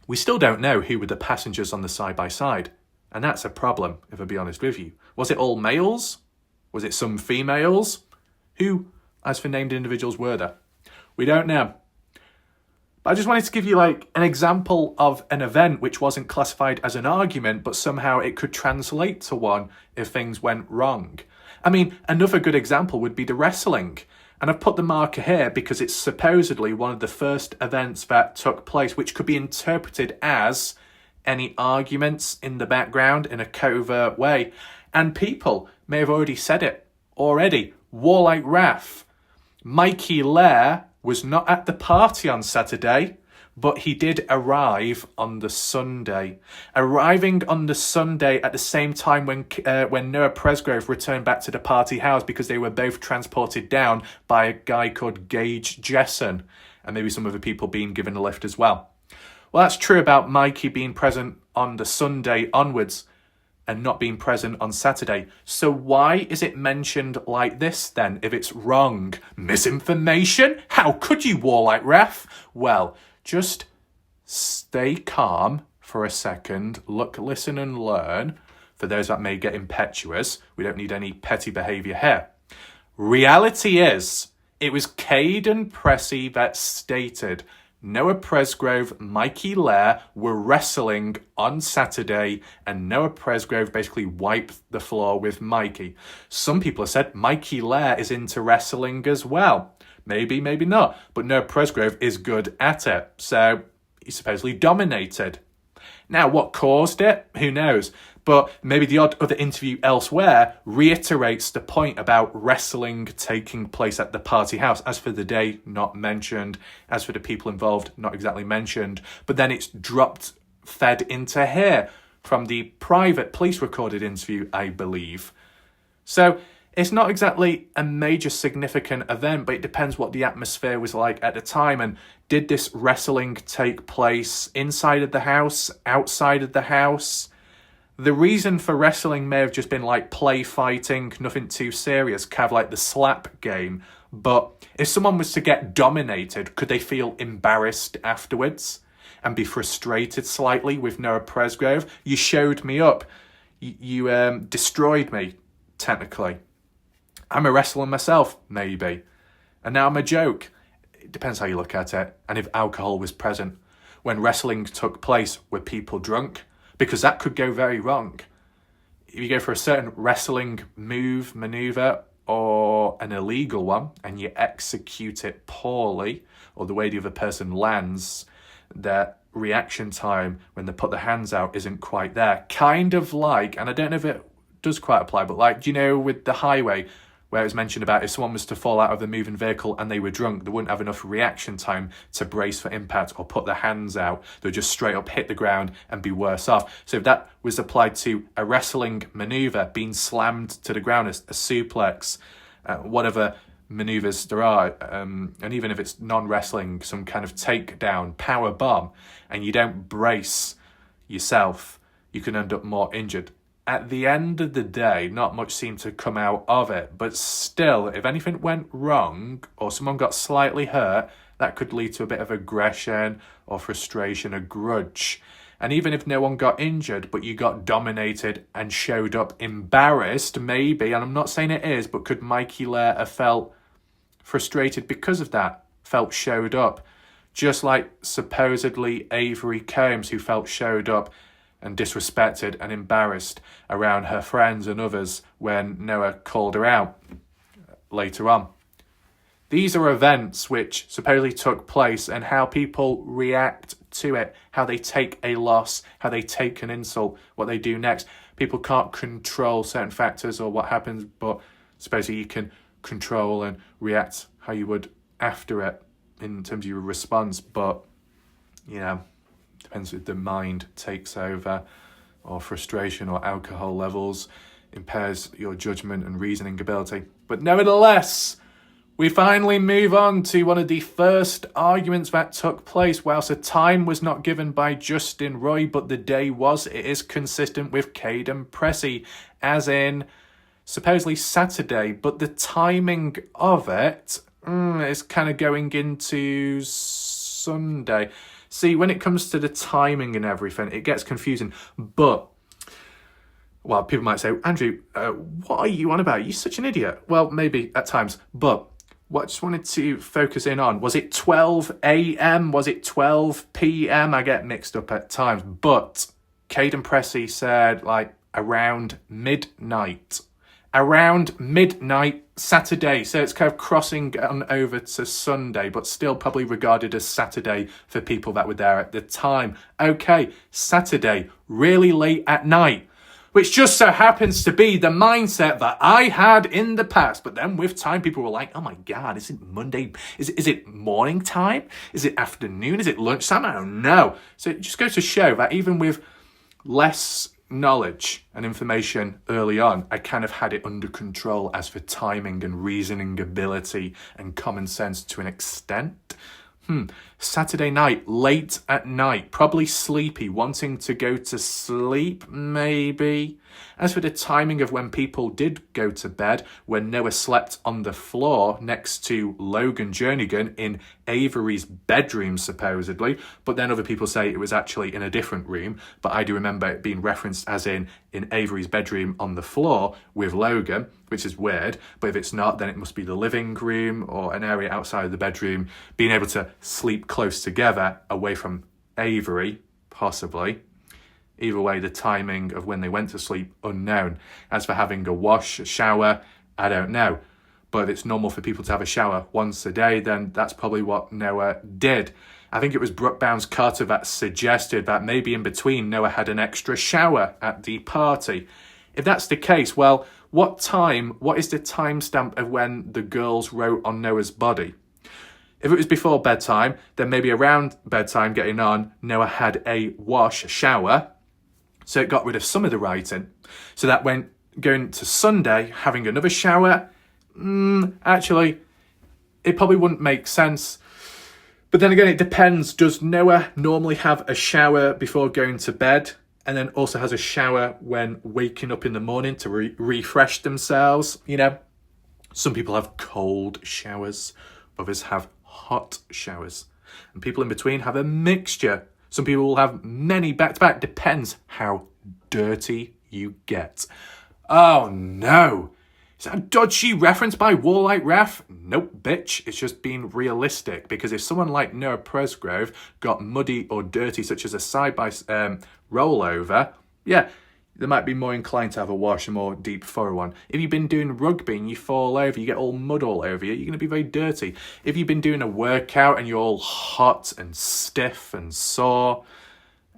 We still don't know who were the passengers on the side-by-side, and that's a problem, if I'll be honest with you. Was it all males? Was it some females? Who, as for named individuals, were there? We don't know. But I just wanted to give you an example of an event which wasn't classified as an argument, but somehow it could translate to one if things went wrong. I mean, another good example would be the wrestling. And I've put the marker here because it's supposedly one of the first events that took place, which could be interpreted as any arguments in the background in a covert way. And people may have already said it already. Warlike wrath. Mikey Lair was not at the party on Saturday, but he did arrive on the Sunday. Arriving on the Sunday at the same time when Noah Presgrove returned back to the party house, because they were both transported down by a guy called Gage Jessen, and maybe some other people being given a lift as well. Well, that's true about Mikey being present on the Sunday onwards and not being present on Saturday. So why is it mentioned like this then, if it's wrong? Misinformation? How could you, warlike ref? Well, just stay calm for a second, look, listen and learn. For those that may get impetuous, we don't need any petty behaviour here. Reality is, it was Caden Pressey that stated Noah Presgrove, Mikey Lair were wrestling on Saturday, and Noah Presgrove basically wiped the floor with Mikey. Some people have said Mikey Lair is into wrestling as well. Maybe, maybe not. But Noah Presgrove is good at it. So he supposedly dominated. Now, what caused it? Who knows? But maybe the odd other interview elsewhere reiterates the point about wrestling taking place at the party house. As for the day, not mentioned. As for the people involved, not exactly mentioned. But then it's fed into here from the private police recorded interview, I believe. So it's not exactly a major significant event, but it depends what the atmosphere was like at the time. And did this wrestling take place inside of the house, outside of the house? The reason for wrestling may have just been like play fighting, nothing too serious, kind of like the slap game. But if someone was to get dominated, could they feel embarrassed afterwards and be frustrated slightly with Noah Presgrove? You showed me up. You destroyed me, technically. I'm a wrestler myself, maybe. And now I'm a joke. It depends how you look at it. And if alcohol was present. When wrestling took place, were people drunk? Because that could go very wrong. If you go for a certain wrestling maneuver, or an illegal one, and you execute it poorly, or the way the other person lands, their reaction time when they put their hands out isn't quite there. Kind of like, and I don't know if it does quite apply, but like, do you know with the highway, where it was mentioned about if someone was to fall out of the moving vehicle and they were drunk, they wouldn't have enough reaction time to brace for impact or put their hands out. They'd just straight up hit the ground and be worse off. So if that was applied to a wrestling maneuver, being slammed to the ground, a suplex, whatever maneuvers there are, and even if it's non-wrestling, some kind of takedown, power bomb, and you don't brace yourself, you can end up more injured. At the end of the day, not much seemed to come out of it, but still, if anything went wrong or someone got slightly hurt, that could lead to a bit of aggression or frustration, a grudge. And even if no one got injured, but you got dominated and showed up embarrassed, maybe, and I'm not saying it is, but could Mikey Lair have felt frustrated because of that, felt showed up? Just like supposedly Avery Combs, who felt showed up and disrespected and embarrassed around her friends and others when Noah called her out later on. These are events which supposedly took place, and how people react to it, how they take a loss, how they take an insult, what they do next. People can't control certain factors or what happens, but supposedly you can control and react how you would after it in terms of your response. But, you know, depends if the mind takes over, or frustration or alcohol levels impairs your judgment and reasoning ability. But nevertheless, we finally move on to one of the first arguments that took place. Whilst a time was not given by Justin Roy, but the day was, it is consistent with Caden Pressey, as in supposedly Saturday, but the timing of it is kind of going into Sunday. See, when it comes to the timing and everything, it gets confusing. But, well, people might say, Andrew, what are you on about? You're such an idiot. Well, maybe at times. But what I just wanted to focus in on, was it 12 a.m.? Was it 12 p.m.? I get mixed up at times. But Caden Pressey said, like, around midnight. Around midnight Saturday, so it's kind of crossing on over to Sunday, but still probably regarded as Saturday for people that were there at the time. Okay, Saturday, really late at night, which just so happens to be the mindset that I had in the past. But then with time, people were like, oh my God, is it Monday? Is it morning time? Is it afternoon? Is it lunchtime? I don't know. So it just goes to show that even with less knowledge and information early on, I kind of had it under control as for timing and reasoning ability and common sense to an extent. Saturday night, late at night, probably sleepy, wanting to go to sleep, maybe. As for the timing of when people did go to bed, when Noah slept on the floor next to Logan Jernigan in Avery's bedroom, supposedly, but then other people say it was actually in a different room, but I do remember it being referenced as in Avery's bedroom on the floor with Logan, which is weird, but if it's not, then it must be the living room or an area outside of the bedroom, being able to sleep close together away from Avery, possibly. Either way, the timing of when they went to sleep, unknown. As for having a wash, a shower, I don't know. But if it's normal for people to have a shower once a day, then that's probably what Noah did. I think it was Brooke Bounds-Carter that suggested that maybe in between Noah had an extra shower at the party. If that's the case, well, what is the timestamp of when the girls wrote on Noah's body? If it was before bedtime, then maybe around bedtime getting on, Noah had a shower. So it got rid of some of the writing. So that when going to Sunday, having another shower, actually, it probably wouldn't make sense. But then again, it depends. Does Noah normally have a shower before going to bed? and then also has a shower when waking up in the morning to refresh themselves. You know, some people have cold showers, others have hot showers, and people in between have a mixture. Some people will have many back-to-back, depends how dirty you get. Oh no! Is that a dodgy reference by Warlight Ref? Nope, bitch. It's just being realistic. Because if someone like Noah Presgrove got muddy or dirty, such as a side-by rollover, yeah, they might be more inclined to have a wash, a more deep, thorough one. If you've been doing rugby and you fall over, you get all mud all over you, you're going to be very dirty. If you've been doing a workout and you're all hot and stiff and sore,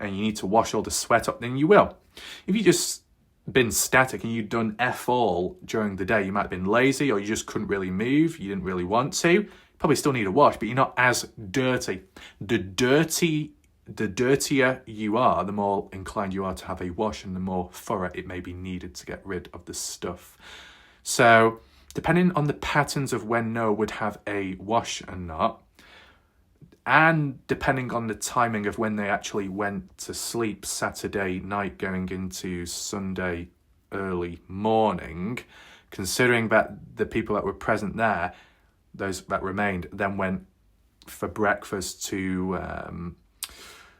and you need to wash all the sweat up, then you will. If you just been static and you'd done F all during the day, you might have been lazy or you just couldn't really move, you didn't really want to, probably still need a wash, but you're not as dirty. The dirtier you are, the more inclined you are to have a wash and the more thorough it may be needed to get rid of the stuff. So depending on the patterns of when Noah would have a wash and not, and depending on the timing of when they actually went to sleep Saturday night going into Sunday early morning, considering that the people that were present there, those that remained, then went for breakfast to,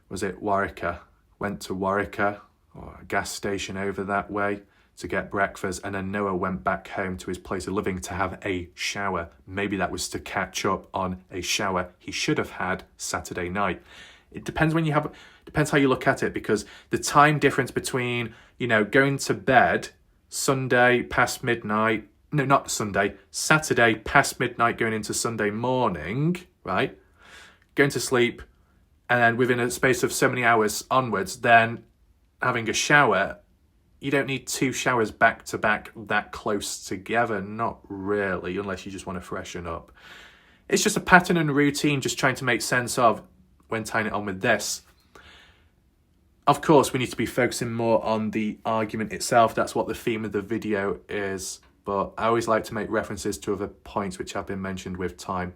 was it Warwicker? Went to Warwicker, or a gas station over that way, to get breakfast, and then Noah went back home to his place of living to have a shower. Maybe that was to catch up on a shower he should have had Saturday night. It depends depends how you look at it, because the time difference between, you know, going to bed Sunday past midnight, no, not Sunday, Saturday past midnight going into Sunday morning, right? Going to sleep, and then within a space of so many hours onwards, then having a shower. You don't need 2 showers back to back that close together, not really, unless you just want to freshen up. It's just a pattern and a routine, just trying to make sense of when tying it on with this. Of course, we need to be focusing more on the argument itself. That's what the theme of the video is, but I always like to make references to other points which have been mentioned with time.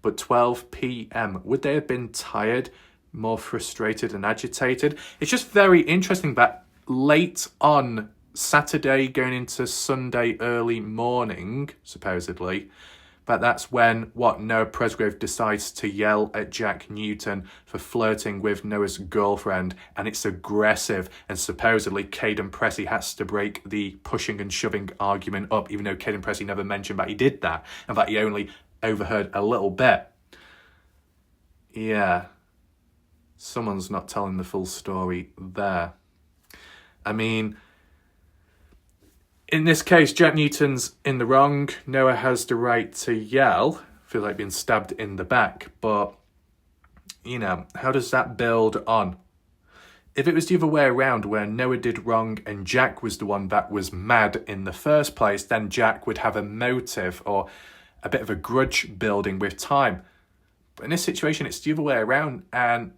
But 12 p.m, would they have been tired, more frustrated and agitated? It's just very interesting that late on Saturday going into Sunday early morning, supposedly, but that's when Noah Presgrove decides to yell at Jack Newton for flirting with Noah's girlfriend, and it's aggressive, and supposedly Caden Pressey has to break the pushing and shoving argument up, even though Caden Pressey never mentioned that he did that, and that he only overheard a little bit. Yeah, someone's not telling the full story there. I mean, in this case, Jack Newton's in the wrong. Noah has the right to yell. Feel like being stabbed in the back. But, you know, how does that build on? If it was the other way around, where Noah did wrong and Jack was the one that was mad in the first place, then Jack would have a motive or a bit of a grudge building with time. But in this situation, it's the other way around. And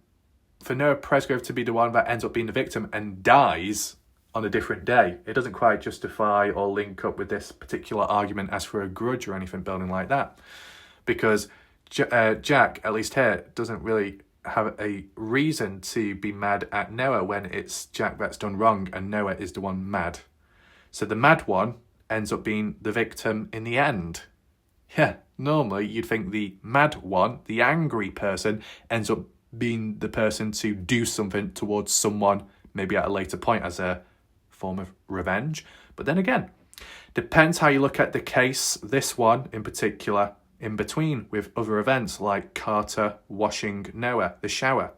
for Noah Presgrove to be the one that ends up being the victim and dies on a different day, it doesn't quite justify or link up with this particular argument as for a grudge or anything building like that, because Jack, at least here, doesn't really have a reason to be mad at Noah when it's Jack that's done wrong and Noah is the one mad. So the mad one ends up being the victim in the end. Yeah, normally you'd think the mad one, the angry person, ends up being the person to do something towards someone, maybe at a later point as a form of revenge. But then again, depends how you look at the case, this one in particular, in between with other events like Carter washing Noah, the shower.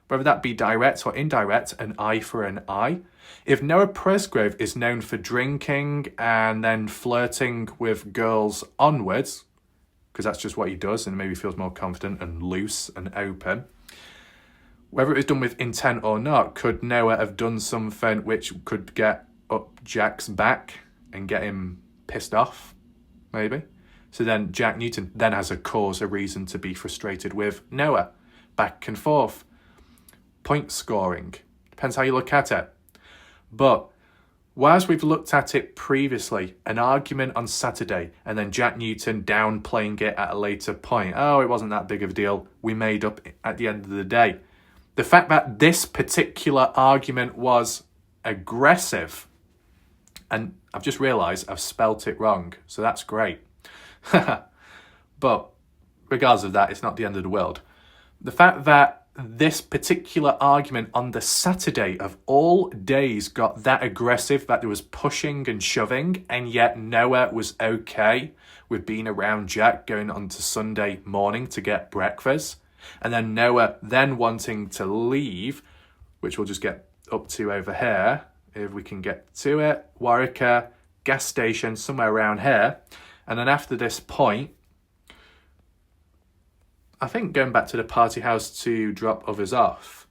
Whether that be direct or indirect, an eye for an eye. If Noah Presgrove is known for drinking and then flirting with girls onwards, because that's just what he does and maybe feels more confident and loose and open, whether it was done with intent or not, could Noah have done something which could get up Jack's back and get him pissed off? Maybe. So then Jack Newton then has a reason to be frustrated with Noah. Back and forth. Point scoring. Depends how you look at it. But whilst we've looked at it previously, an argument on Saturday and then Jack Newton downplaying it at a later point. Oh, it wasn't that big of a deal. We made up at the end of the day. The fact that this particular argument was aggressive, and I've just realised I've spelt it wrong, so that's great. But regardless of that, it's not the end of the world. The fact that this particular argument on the Saturday of all days got that aggressive, that there was pushing and shoving, and yet Noah was okay with being around Jack going on to Sunday morning to get breakfast, and then Noah then wanting to leave, which we'll just get up to over here, if we can get to it, Warwicker gas station, somewhere around here, and then after this point, I think going back to the party house to drop others off,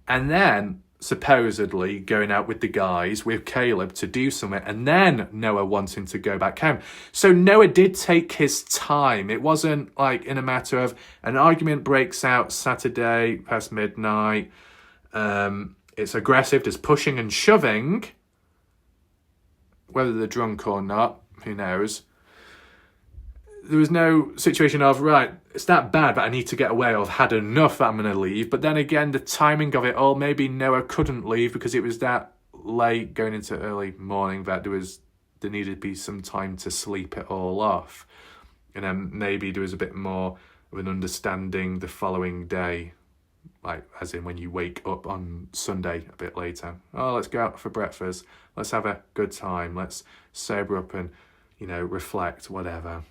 and then supposedly going out with the guys, with Caleb, to do something, and then Noah wanting to go back home. So Noah did take his time. It wasn't like in a matter of an argument breaks out Saturday past midnight, it's aggressive, there's pushing and shoving, whether they're drunk or not, who knows. There was no situation of, right, it's that bad, but I need to get away, or I've had enough that I'm going to leave. But then again, the timing of it all, maybe Noah couldn't leave because it was that late going into early morning that there needed to be some time to sleep it all off. And then maybe there was a bit more of an understanding the following day, like as in when you wake up on Sunday a bit later. Oh, let's go out for breakfast. Let's have a good time. Let's sober up and, reflect, whatever.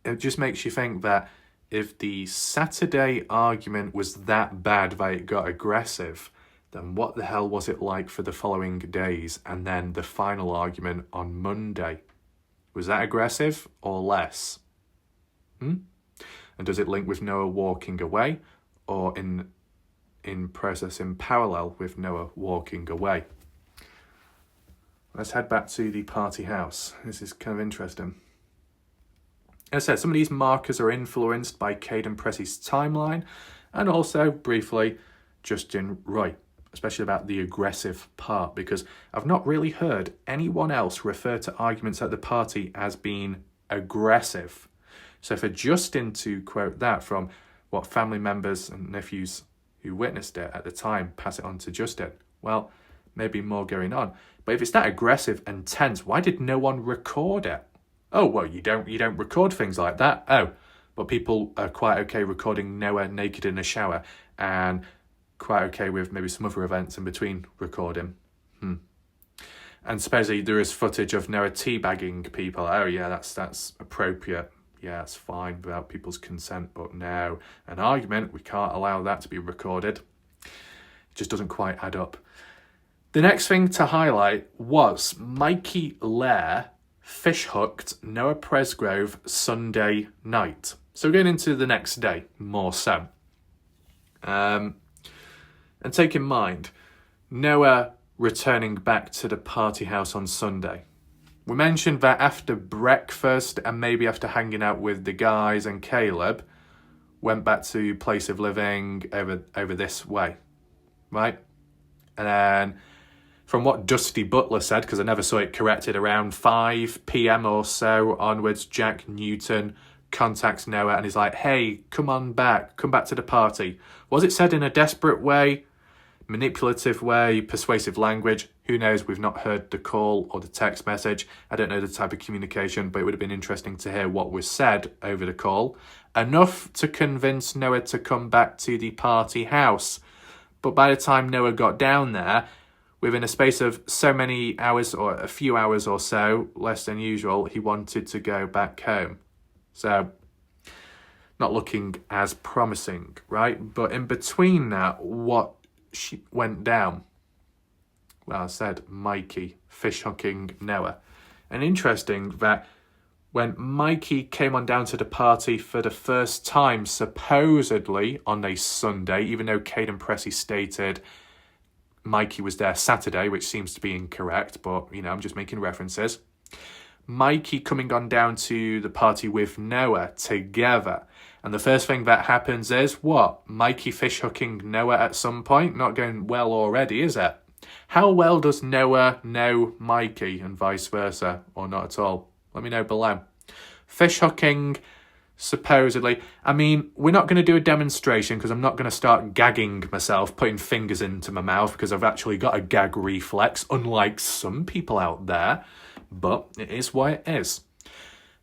It just makes you think that if the Saturday argument was that bad that it got aggressive, then what the hell was it like for the following days and then the final argument on Monday? Was that aggressive or less? And does it link with Noah walking away, or in process in parallel with Noah walking away? Let's head back to the party house. This is kind of interesting. As I said, some of these markers are influenced by Caden Pressey's timeline, and also, briefly, Justin Roy, especially about the aggressive part, because I've not really heard anyone else refer to arguments at the party as being aggressive. So for Justin to quote that from what family members and nephews who witnessed it at the time pass it on to Justin, well, maybe more going on. But if it's that aggressive and tense, why did no one record it? Oh, well, you don't record things like that. Oh, but people are quite okay recording Noah naked in a shower, and quite okay with maybe some other events in between recording. And supposedly there is footage of Noah teabagging people. Oh yeah, that's appropriate. Yeah, that's fine without people's consent. But no, an argument, we can't allow that to be recorded. It just doesn't quite add up. The next thing to highlight was Mikey Lair fish hooked Noah Presgrove Sunday night. So we're going into the next day, more so. And take in mind, Noah returning back to the party house on Sunday. We mentioned that after breakfast and maybe after hanging out with the guys and Caleb, went back to place of living over this way, right? And then from what Dusty Butler said, because I never saw it corrected, around 5 p.m. or so onwards, Jack Newton contacts Noah and is like, hey, come back to the party. Was it said in a desperate way, manipulative way, persuasive language? Who knows? We've not heard the call or the text message. I don't know the type of communication, but it would have been interesting to hear what was said over the call. Enough to convince Noah to come back to the party house. But by the time Noah got down there, within a space of so many hours, or a few hours or so, less than usual, he wanted to go back home. So, not looking as promising, right? But in between that, what went down? Well, I said Mikey fish hooking Noah. And interesting that when Mikey came on down to the party for the first time, supposedly on a Sunday, even though Caden Pressey stated Mikey was there Saturday, which seems to be incorrect, but, I'm just making references. Mikey coming on down to the party with Noah together. And the first thing that happens is, what? Mikey fish hooking Noah at some point? Not going well already, is it? How well does Noah know Mikey and vice versa, or not at all? Let me know below. Fish hooking supposedly. I mean, we're not going to do a demonstration because I'm not going to start gagging myself, putting fingers into my mouth, because I've actually got a gag reflex, unlike some people out there. But it is what it is.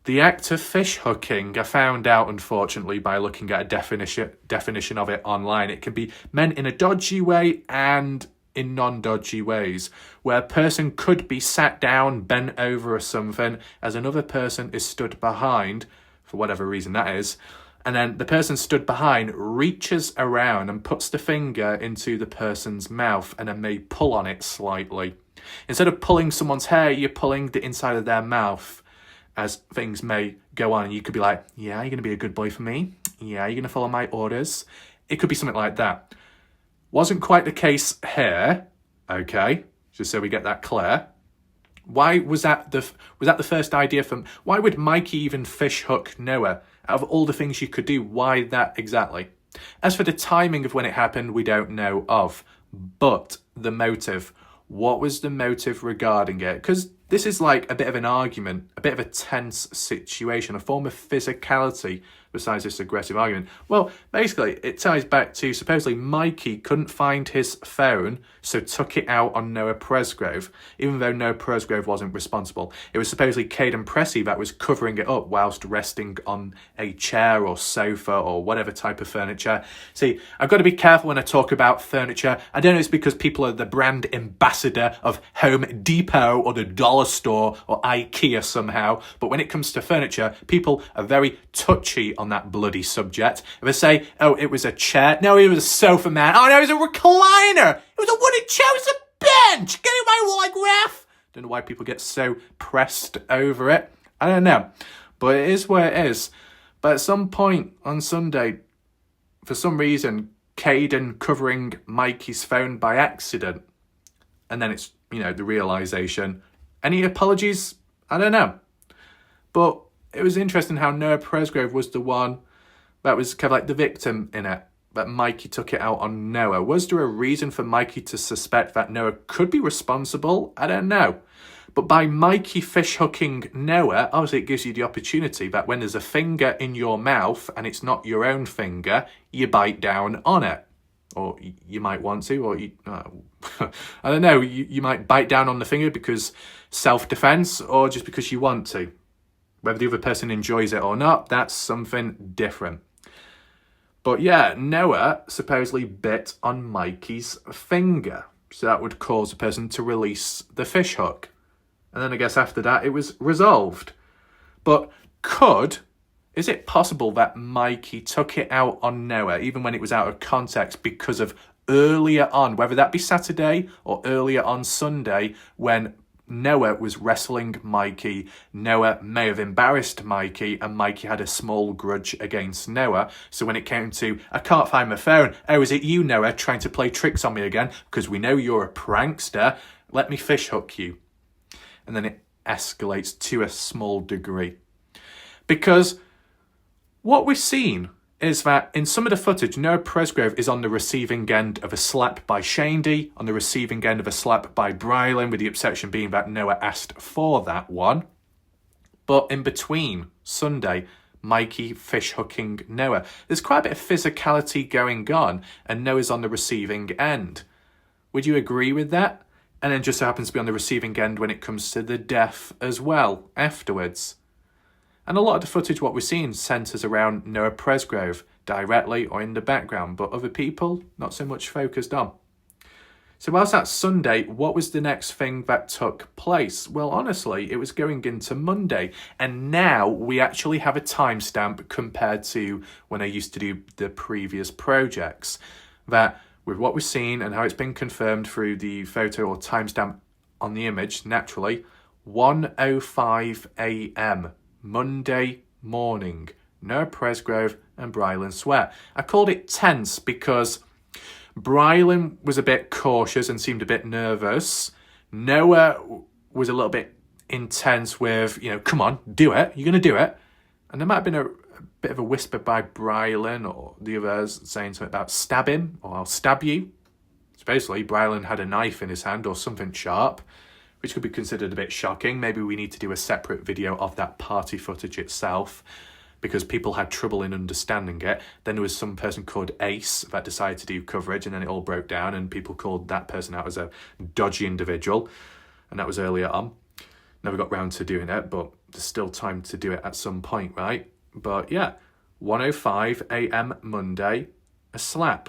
The act of fish hooking, I found out, unfortunately, by looking at a definition of it online. It can be meant in a dodgy way and in non-dodgy ways, where a person could be sat down, bent over or something, as another person is stood behind, for whatever reason that is, and then the person stood behind reaches around and puts the finger into the person's mouth and then may pull on it slightly. Instead of pulling someone's hair, you're pulling the inside of their mouth as things may go on. And you could be like, yeah, you're going to be a good boy for me? Yeah, you're going to follow my orders? It could be something like that. Wasn't quite the case here, okay, just so we get that clear. Why was that the first idea from, why would Mikey even fish hook Noah? Out of all the things you could do, why that exactly? As for the timing of when it happened, we don't know of. But the motive, what was the motive regarding it? Because this is like a bit of an argument, a bit of a tense situation, a form of physicality besides this aggressive argument. Well, basically, it ties back to supposedly Mikey couldn't find his phone, so took it out on Noah Presgrove, even though Noah Presgrove wasn't responsible. It was supposedly Caden Pressey that was covering it up whilst resting on a chair or sofa or whatever type of furniture. See, I've got to be careful when I talk about furniture. I don't know if it's because people are the brand ambassador of Home Depot or the dollar store or IKEA somehow, but when it comes to furniture, people are very touchy on that bloody subject. If I say, oh, it was a chair, no, it was a sofa, man. Oh, no, it was a recliner. It was a wooden chair, it was a bench. Get in my autograph. Don't know why people get so pressed over it. I don't know. But it is where it is. But at some point on Sunday, for some reason, Caden covering Mikey's phone by accident. And then it's, the realisation. Any apologies? I don't know. But it was interesting how Noah Presgrove was the one that was kind of like the victim in it, that Mikey took it out on Noah. Was there a reason for Mikey to suspect that Noah could be responsible? I don't know. But by Mikey fish hooking Noah, obviously it gives you the opportunity that when there's a finger in your mouth and it's not your own finger, you bite down on it. Or you might want to, or I don't know, you might bite down on the finger because self-defense or just because you want to. Whether the other person enjoys it or not, that's something different. But yeah, Noah supposedly bit on Mikey's finger. So that would cause the person to release the fish hook. And then I guess after that, it was resolved. But is it possible that Mikey took it out on Noah, even when it was out of context, because of earlier on, whether that be Saturday or earlier on Sunday, when Noah was wrestling Mikey, Noah may have embarrassed Mikey, and Mikey had a small grudge against Noah. So when it came to, I can't find my phone, oh, is it you, Noah, trying to play tricks on me again? Because we know you're a prankster, let me fish hook you. And then it escalates to a small degree. Because what we've seen is that in some of the footage, Noah Presgrove is on the receiving end of a slap by Shandy, on the receiving end of a slap by Brylan, with the exception being that Noah asked for that one. But in between Sunday, Mikey fish hooking Noah, there's quite a bit of physicality going on, and Noah's on the receiving end. Would you agree with that? And then just so happens to be on the receiving end when it comes to the death as well afterwards. And a lot of the footage, what we're seeing, centres around Noah Presgrove, directly or in the background, but other people, not so much focused on. So whilst that's Sunday, what was the next thing that took place? Well, honestly, it was going into Monday, and now we actually have a timestamp compared to when I used to do the previous projects, that with what we're seeing and how it's been confirmed through the photo or timestamp on the image, naturally, 1:05 a.m. Monday morning, Noah Presgrove and Brylan Sweat. I called it tense because Brylan was a bit cautious and seemed a bit nervous. Noah was a little bit intense with, come on, do it. You're going to do it. And there might have been a bit of a whisper by Brylan or the others saying something about stab him or I'll stab you. So basically, Brylan had a knife in his hand or something sharp, which could be considered a bit shocking. Maybe we need to do a separate video of that party footage itself. because people had trouble in understanding it. Then there was some person called Ace that decided to do coverage, and then it all broke down, and people called that person out as a dodgy individual, and that was earlier on. Never got round to doing it, but there's still time to do it at some point, right? But yeah, 1:05 a.m. Monday, a slap.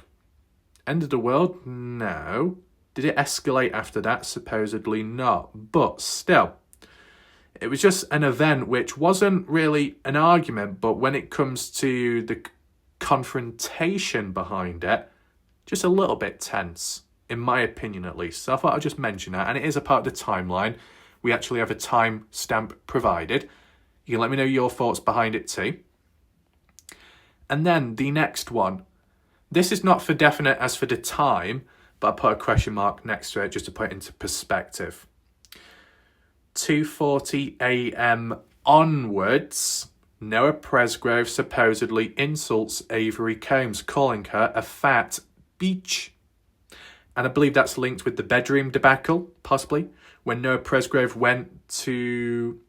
End of the world? No. Did it escalate after that? Supposedly not. But still, it was just an event which wasn't really an argument, but when it comes to the confrontation behind it, just a little bit tense, in my opinion at least. So I thought I'd just mention that, and it is a part of the timeline. We actually have a time stamp provided. You can let me know your thoughts behind it too. And then the next one. This is not for definite as for the time, but I put a question mark next to it just to put it into perspective. 2:40 a.m. onwards, Noah Presgrove supposedly insults Avery Combs, calling her a fat bitch. And I believe that's linked with the bedroom debacle, possibly, when Noah Presgrove went to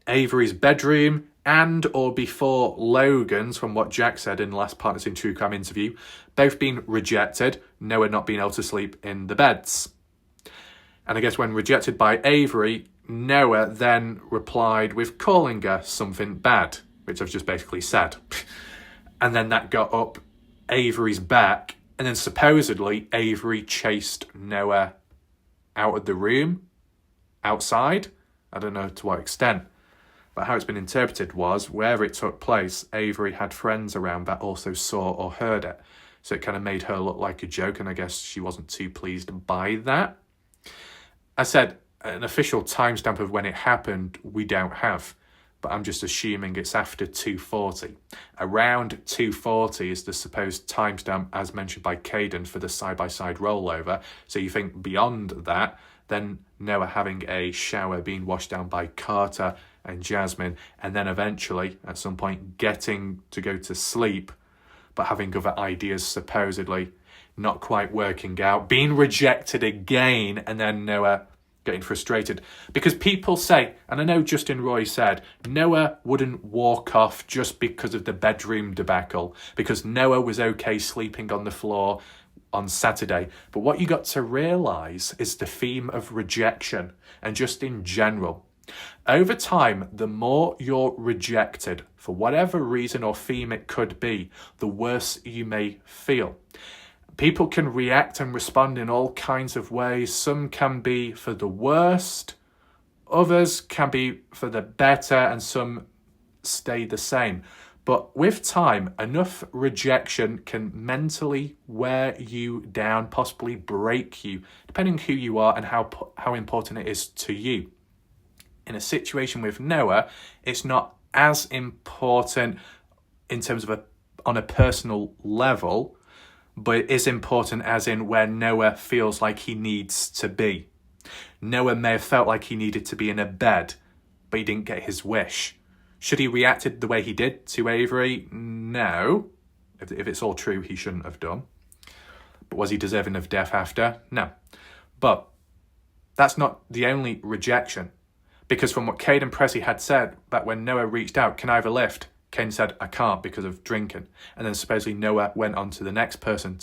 Avery's bedroom and or before Logan's, from what Jack said in the last Partners in True Crime interview, both being rejected, Noah not being able to sleep in the beds. And I guess when rejected by Avery, Noah then replied with calling her something bad, which I've just basically said. And then that got up Avery's back, and then supposedly Avery chased Noah out of the room, outside. I don't know to what extent. But how it's been interpreted was, wherever it took place, Avery had friends around that also saw or heard it. So it kind of made her look like a joke, and I guess she wasn't too pleased by that. I said, an official timestamp of when it happened, we don't have. But I'm just assuming it's after 2:40. Around 2:40 is the supposed timestamp, as mentioned by Caden, for the side-by-side rollover. So you think beyond that, then Noah having a shower, being washed down by Carter and Jasmine, and then eventually, at some point, getting to go to sleep, but having other ideas supposedly not quite working out, being rejected again, and then Noah getting frustrated. Because people say, and I know Justin Roy said, Noah wouldn't walk off just because of the bedroom debacle, because Noah was okay sleeping on the floor on Saturday. But what you got to realise is the theme of rejection, and just in general. Over time, the more you're rejected, for whatever reason or theme it could be, the worse you may feel. People can react and respond in all kinds of ways. Some can be for the worst, others can be for the better, and some stay the same. But with time, enough rejection can mentally wear you down, possibly break you, depending who you are and how important it is to you. In a situation with Noah, it's not as important in terms of on a personal level, but it is important as in where Noah feels like he needs to be. Noah may have felt like he needed to be in a bed, but he didn't get his wish. Should he reacted the way he did to Avery? No. If it's all true, he shouldn't have done. But was he deserving of death after? No. But that's not the only rejection. Because from what Caden Pressey had said, that when Noah reached out, can I have a lift? Kane said, I can't because of drinking. And then supposedly Noah went on to the next person,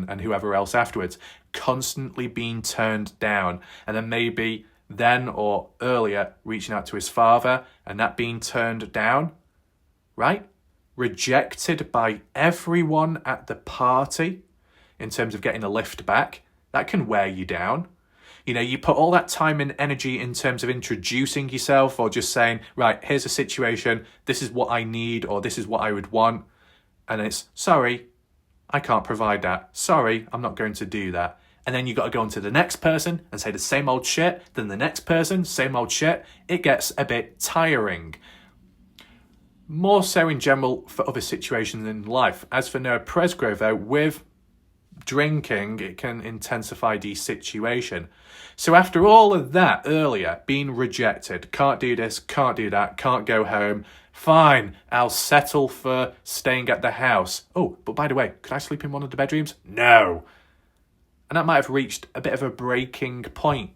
and whoever else afterwards, constantly being turned down. And then maybe then or earlier reaching out to his father and that being turned down, right? Rejected by everyone at the party in terms of getting a lift back. That can wear you down. You know, you put all that time and energy in terms of introducing yourself or just saying, right, here's a situation, this is what I need or this is what I would want. And it's, sorry, I can't provide that. Sorry, I'm not going to do that. And then you got to go on to the next person and say the same old shit. Then the next person, same old shit. It gets a bit tiring. More so in general for other situations in life. As for Noah Presgrove, though, with drinking, it can intensify the situation. So after all of that earlier, being rejected, can't do this, can't do that, can't go home, fine, I'll settle for staying at the house. Oh, but by the way, could I sleep in one of the bedrooms? No. And that might have reached a bit of a breaking point.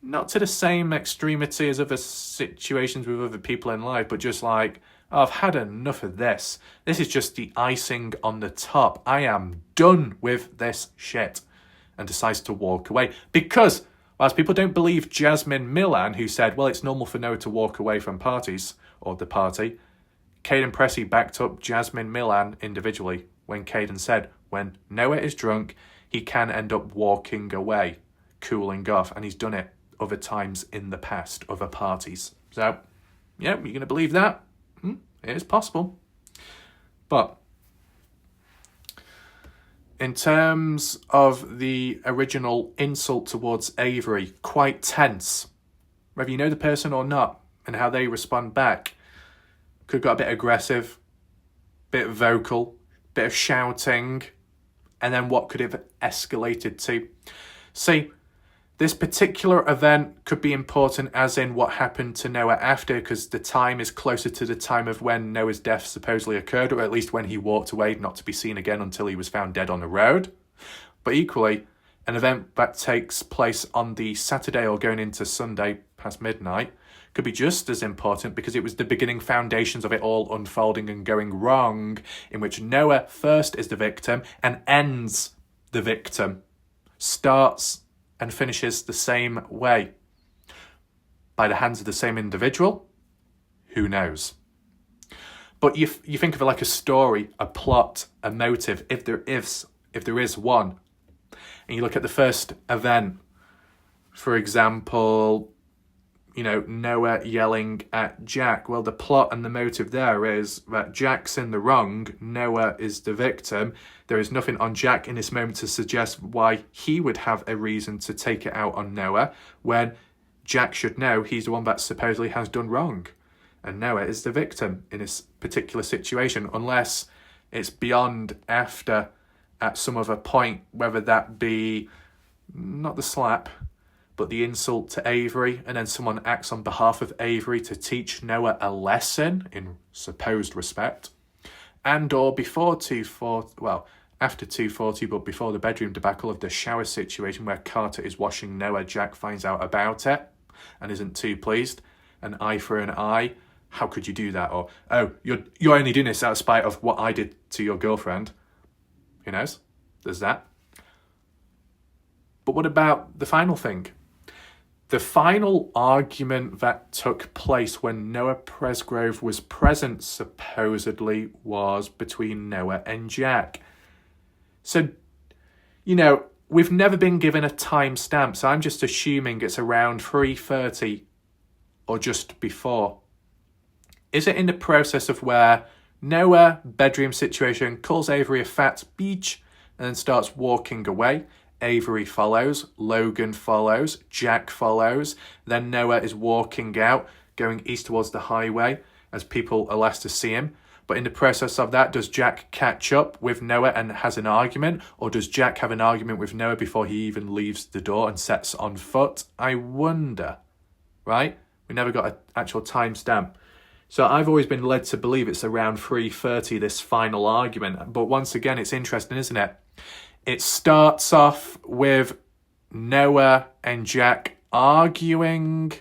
Not to the same extremity as other situations with other people in life, but just like, I've had enough of this. This is just the icing on the top. I am done with this shit. And decides to walk away. Because, whilst people don't believe Jasmine Milan, who said, well, it's normal for Noah to walk away from parties, or the party, Caden Pressey backed up Jasmine Milan individually when Caden said, when Noah is drunk, he can end up walking away, cooling off. And he's done it other times in the past, other parties. So, yeah, you're going to believe that? It is possible. But in terms of the original insult towards Avery, quite tense. Whether you know the person or not, and how they respond back. Could have got a bit aggressive, bit vocal, bit of shouting, and then what could have escalated to? See, this particular event could be important as in what happened to Noah after, because the time is closer to the time of when Noah's death supposedly occurred, or at least when he walked away, not to be seen again until he was found dead on the road. But equally, an event that takes place on the Saturday or going into Sunday past midnight could be just as important, because it was the beginning foundations of it all unfolding and going wrong, in which Noah first is the victim and ends the victim. Starts and finishes the same way. By the hands of the same individual? Who knows? But you think of it like a story, a plot, a motive, if there is one. And you look at the first event, for example, Noah yelling at Jack. Well, the plot and the motive there is that Jack's in the wrong, Noah is the victim. There is nothing on Jack in this moment to suggest why he would have a reason to take it out on Noah, when Jack should know he's the one that supposedly has done wrong. And Noah is the victim in this particular situation, unless it's beyond after at some other point, whether that be not the slap, but the insult to Avery, and then someone acts on behalf of Avery to teach Noah a lesson in supposed respect, and or before 240, well, after 240, but before the bedroom debacle of the shower situation where Carter is washing Noah, Jack finds out about it and isn't too pleased. An eye for an eye. How could you do that? Or, oh, you're only doing this out of spite of what I did to your girlfriend. Who knows? There's that. But what about the final thing? The final argument that took place when Noah Presgrove was present, supposedly, was between Noah and Jack. So, we've never been given a timestamp, so I'm just assuming it's around 3:30 or just before. Is it in the process of where Noah, bedroom situation, calls Avery a fat bitch and then starts walking away? Avery follows, Logan follows, Jack follows. Then Noah is walking out, going east towards the highway as people are last to see him. But in the process of that, does Jack catch up with Noah and has an argument? Or does Jack have an argument with Noah before he even leaves the door and sets on foot? I wonder, right? We never got an actual timestamp. So I've always been led to believe it's around 3:30, this final argument. But once again, it's interesting, isn't it? It starts off with Noah and Jack arguing,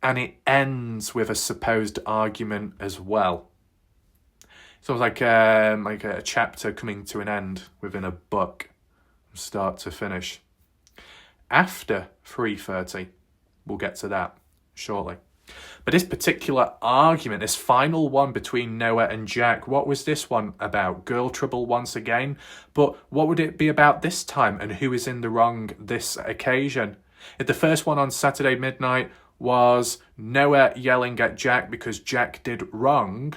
and it ends with a supposed argument as well. It's almost like a chapter coming to an end within a book, start to finish. After 3:30, we'll get to that shortly. But this particular argument, this final one between Noah and Jack, what was this one about? Girl trouble once again? But what would it be about this time, and who is in the wrong this occasion? If the first one on Saturday midnight was Noah yelling at Jack because Jack did wrong,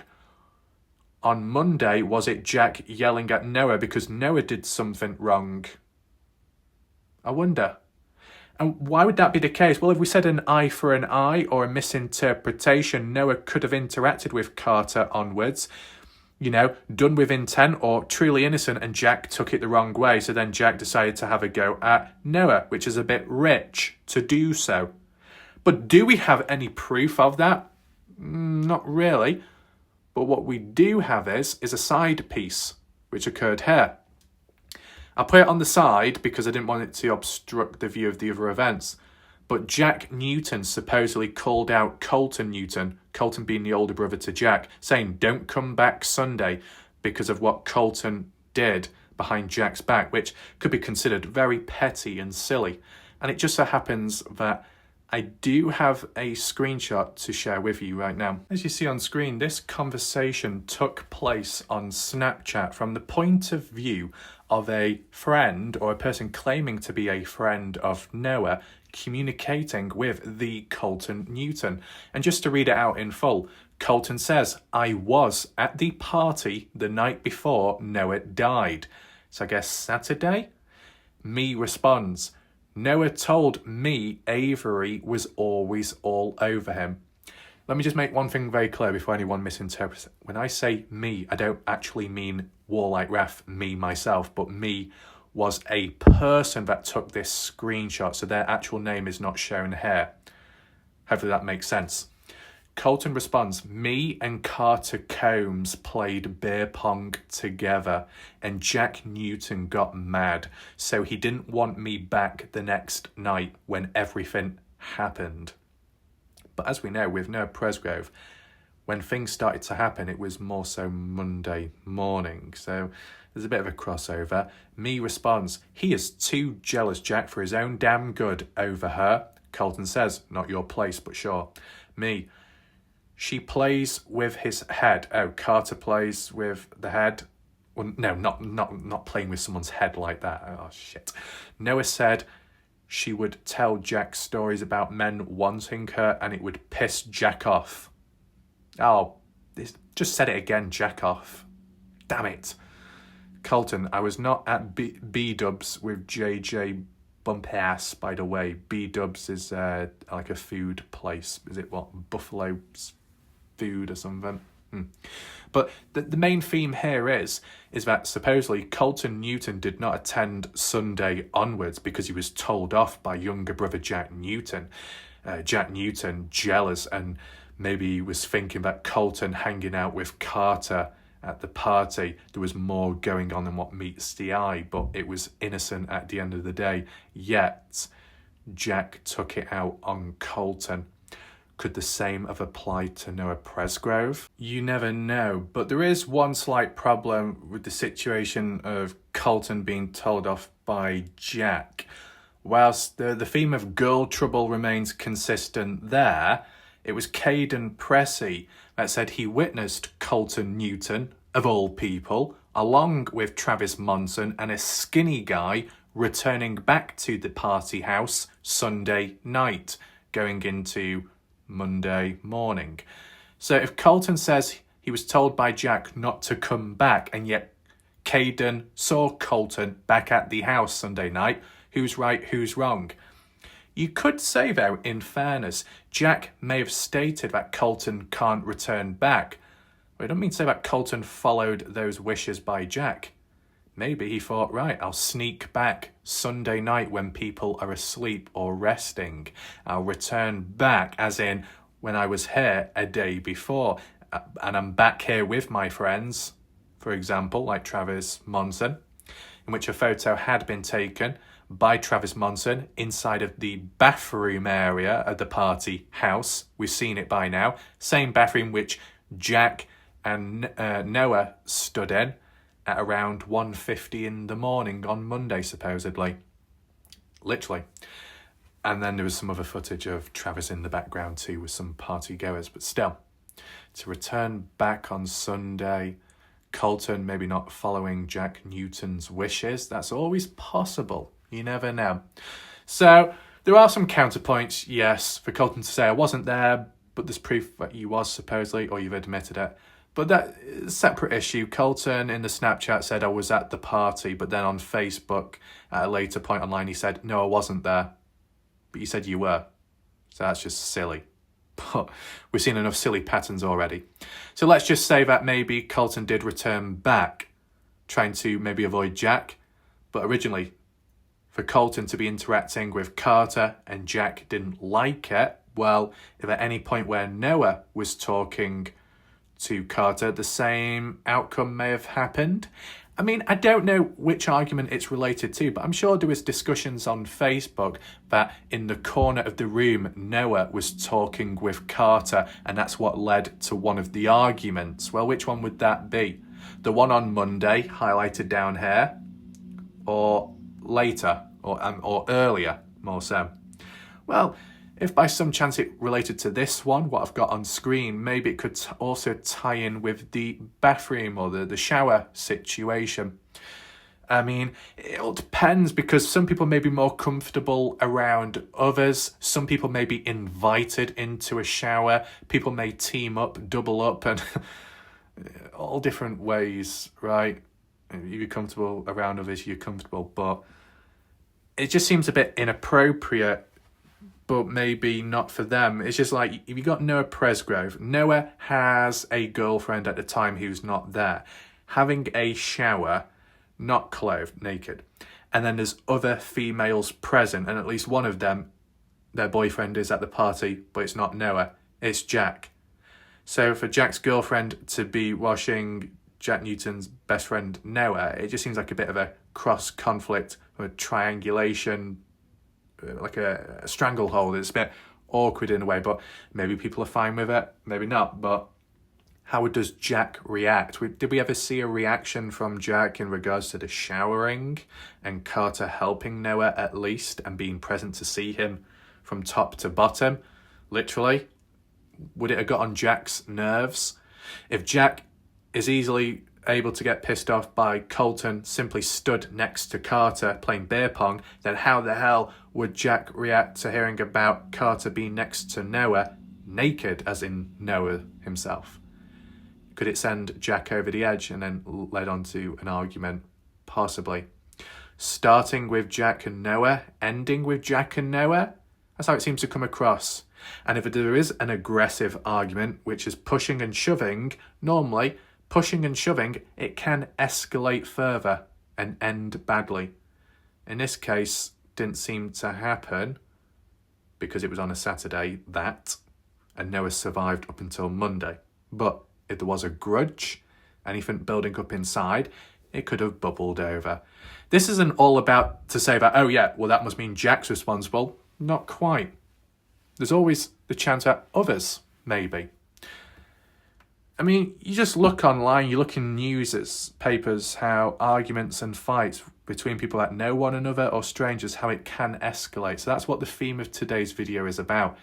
on Monday, was it Jack yelling at Noah because Noah did something wrong? I wonder. And why would that be the case? Well, if we said an eye for an eye or a misinterpretation, Noah could have interacted with Carter onwards, done with intent or truly innocent, and Jack took it the wrong way. So then Jack decided to have a go at Noah, which is a bit rich to do so. But do we have any proof of that? Not really. But what we do have is a side piece, which occurred here. I'll put it on the side because I didn't want it to obstruct the view of the other events. But Jack Newton supposedly called out Colton Newton Colton being the older brother to Jack, saying don't come back Sunday because of what Colton did behind Jack's back, which could be considered very petty and silly. And it just so happens that I do have a screenshot to share with you right now. As you see on screen, this conversation took place on Snapchat from the point of view of a friend or a person claiming to be a friend of Noah communicating with the Colton Newton. And just to read it out in full, Colton says, I was at the party the night before Noah died. So I guess Saturday? Me responds, Noah told me Avery was always all over him. Let me just make one thing very clear before anyone misinterprets it. When I say me, I don't actually mean Warlike Ref, me, myself, but me was a person that took this screenshot, so their actual name is not shown here. Hopefully that makes sense. Colton responds, me and Carter Combs played beer pong together and Jack Newton got mad, so he didn't want me back the next night when everything happened. But as we know, with Noah Presgrove, when things started to happen, it was more so Monday morning. So there's a bit of a crossover. Me responds, he is too jealous, Jack, for his own damn good over her. Colton says, not your place, but sure. Me, she plays with his head. Oh, Carter plays with the head. Well, no, not playing with someone's head like that. Oh, shit. Noah said she would tell Jack stories about men wanting her and it would piss Jack off. Oh, just said it again, Jack off. Damn it. Colton, I was not at B-Dubs with JJ Bumpass, by the way. B-Dubs is like a food place. Is it what? Buffalo's food or something? But the main theme here is that supposedly Colton Newton did not attend Sunday onwards because he was told off by younger brother Jack Newton. Jack Newton, jealous, and maybe he was thinking that Colton hanging out with Carter at the party, there was more going on than what meets the eye, but it was innocent at the end of the day. Yet, Jack took it out on Colton. Could the same have applied to Noah Presgrove? You never know, but there is one slight problem with the situation of Colton being told off by Jack. Whilst the theme of girl trouble remains consistent there, it was Caden Pressey that said he witnessed Colton Newton, of all people, along with Travis Monson and a skinny guy returning back to the party house Sunday night, going into Monday morning. So if Colton says he was told by Jack not to come back and yet Caden saw Colton back at the house Sunday night, who's right, who's wrong? You could say, though, in fairness, Jack may have stated that Colton can't return back. But I don't mean to say that Colton followed those wishes by Jack. Maybe he thought, right, I'll sneak back Sunday night when people are asleep or resting. I'll return back, as in when I was here a day before, and I'm back here with my friends, for example, like Travis Monson, in which a photo had been taken by Travis Monson inside of the bathroom area of the party house. We've seen it by now. Same bathroom which Jack and Noah stood in at around 1:50 in the morning on Monday, supposedly. Literally. And then there was some other footage of Travis in the background too with some party goers. But still, to return back on Sunday, Colton maybe not following Jack Newton's wishes, that's always possible. You never know. So there are some counterpoints, yes, for Colton to say I wasn't there, but there's proof that you was supposedly, or you've admitted it. But that separate issue. Colton in the Snapchat said I was at the party, but then on Facebook at a later point online he said, no, I wasn't there. But you said you were. So that's just silly. But we've seen enough silly patterns already. So let's just say that maybe Colton did return back, trying to maybe avoid Jack. But originally, for Colton to be interacting with Carter and Jack didn't like it, well, if at any point where Noah was talking to Carter, the same outcome may have happened. I mean, I don't know which argument it's related to, but I'm sure there was discussions on Facebook that in the corner of the room, Noah was talking with Carter, and that's what led to one of the arguments. Well, which one would that be? The one on Monday, highlighted down here, or later, or earlier, more so? Well, if by some chance it related to this one, what I've got on screen, maybe it could also tie in with the bathroom or the shower situation. I mean, it all depends, because some people may be more comfortable around others. Some people may be invited into a shower. People may team up, double up, and all different ways, right? If you're comfortable around others, you're comfortable. But it just seems a bit inappropriate, but maybe not for them. It's just like, if you got Noah Presgrove, Noah has a girlfriend at the time who's not there, having a shower, not clothed, naked. And then there's other females present, and at least one of them, their boyfriend is at the party, but it's not Noah, it's Jack. So for Jack's girlfriend to be washing Jack Newton's best friend Noah, it just seems like a bit of a cross-conflict, or a triangulation, like a stranglehold. It's a bit awkward in a way, but maybe people are fine with it, maybe not. But how does Jack react? Did we ever see a reaction from Jack in regards to the showering and Carter helping Noah at least and being present to see him from top to bottom, literally? Would it have got on Jack's nerves? If Jack is easily able to get pissed off by Colton simply stood next to Carter playing beer pong, then how the hell would Jack react to hearing about Carter being next to Noah naked, as in Noah himself? Could it send Jack over the edge and then led on to an argument? Possibly. Starting with Jack and Noah, ending with Jack and Noah? That's how it seems to come across. And if there is an aggressive argument, which is pushing and shoving, normally pushing and shoving, it can escalate further and end badly. In this case, didn't seem to happen because it was on a Saturday, and Noah survived up until Monday. But if there was a grudge, anything building up inside, it could have bubbled over. This isn't all about to say that, oh yeah, well that must mean Jack's responsible. Not quite. There's always the chance that others may be. I mean, you just look online, you look in news, papers, how arguments and fights between people that know one another or strangers, how it can escalate. So that's what the theme of today's video is about.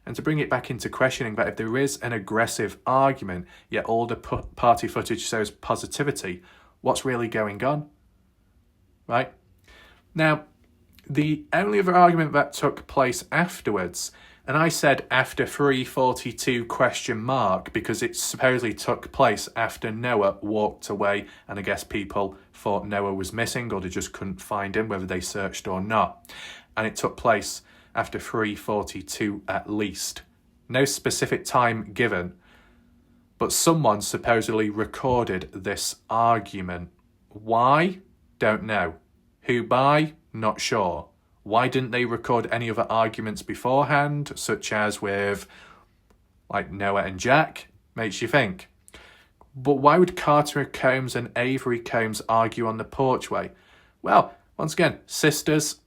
And to bring it back into questioning that if there is an aggressive argument, yet all the party footage shows positivity, what's really going on? Right? Now, the only other argument that took place afterwards, and I said after 3:42 because it supposedly took place after Noah walked away, and I guess people thought Noah was missing or they just couldn't find him, whether they searched or not. And it took place after 3:42 at least. No specific time given, but someone supposedly recorded this argument. Why? Don't know. Who by? Not sure. Why didn't they record any other arguments beforehand, such as with, like, Noah and Jack? Makes you think. But why would Carter Combs and Avery Combs argue on the porchway? Well, once again, sisters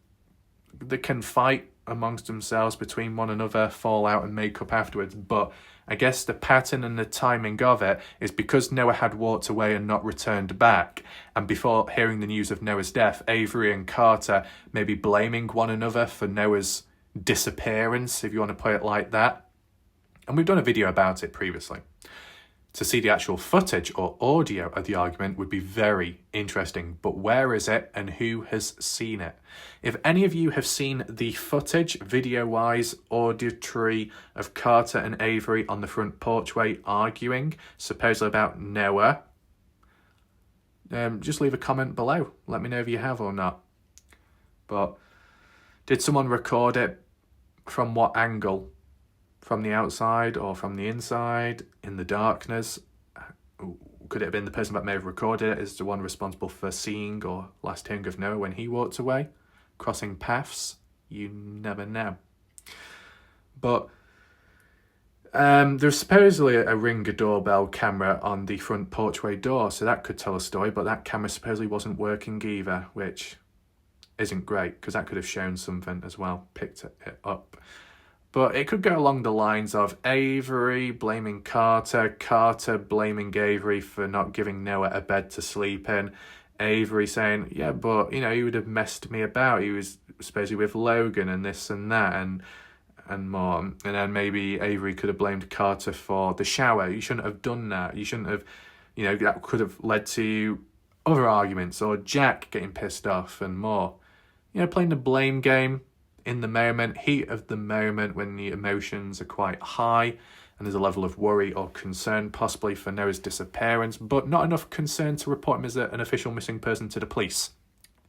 that can fight amongst themselves between one another, fall out and make up afterwards. But I guess the pattern and the timing of it is because Noah had walked away and not returned back, and before hearing the news of Noah's death, Avery and Carter may be blaming one another for Noah's disappearance, if you want to put it like that. And we've done a video about it previously. To see the actual footage or audio of the argument would be very interesting, but where is it and who has seen it? If any of you have seen the footage, video-wise, auditory, of Carter and Avery on the front porchway arguing, supposedly about Noah, just leave a comment below. Let me know if you have or not. But did someone record it? From what angle? From the outside or from the inside, in the darkness? Could it have been the person that may have recorded it is the one responsible for seeing or last hearing of Noah when he walked away? Crossing paths? You never know. But There's supposedly a Ring doorbell camera on the front porchway door, so that could tell a story, but that camera supposedly wasn't working either, which isn't great, because that could have shown something as well, picked it up. But it could go along the lines of Avery blaming Carter, Carter blaming Avery for not giving Noah a bed to sleep in, Avery saying, yeah, but, he would have messed me about, he was supposedly with Logan and this and that, and more. And then maybe Avery could have blamed Carter for the shower. You shouldn't have done that. You shouldn't have, that could have led to other arguments, or Jack getting pissed off and more. Playing the blame game in the moment, heat of the moment, when the emotions are quite high and there's a level of worry or concern possibly for Noah's disappearance, but not enough concern to report him as an official missing person to the police.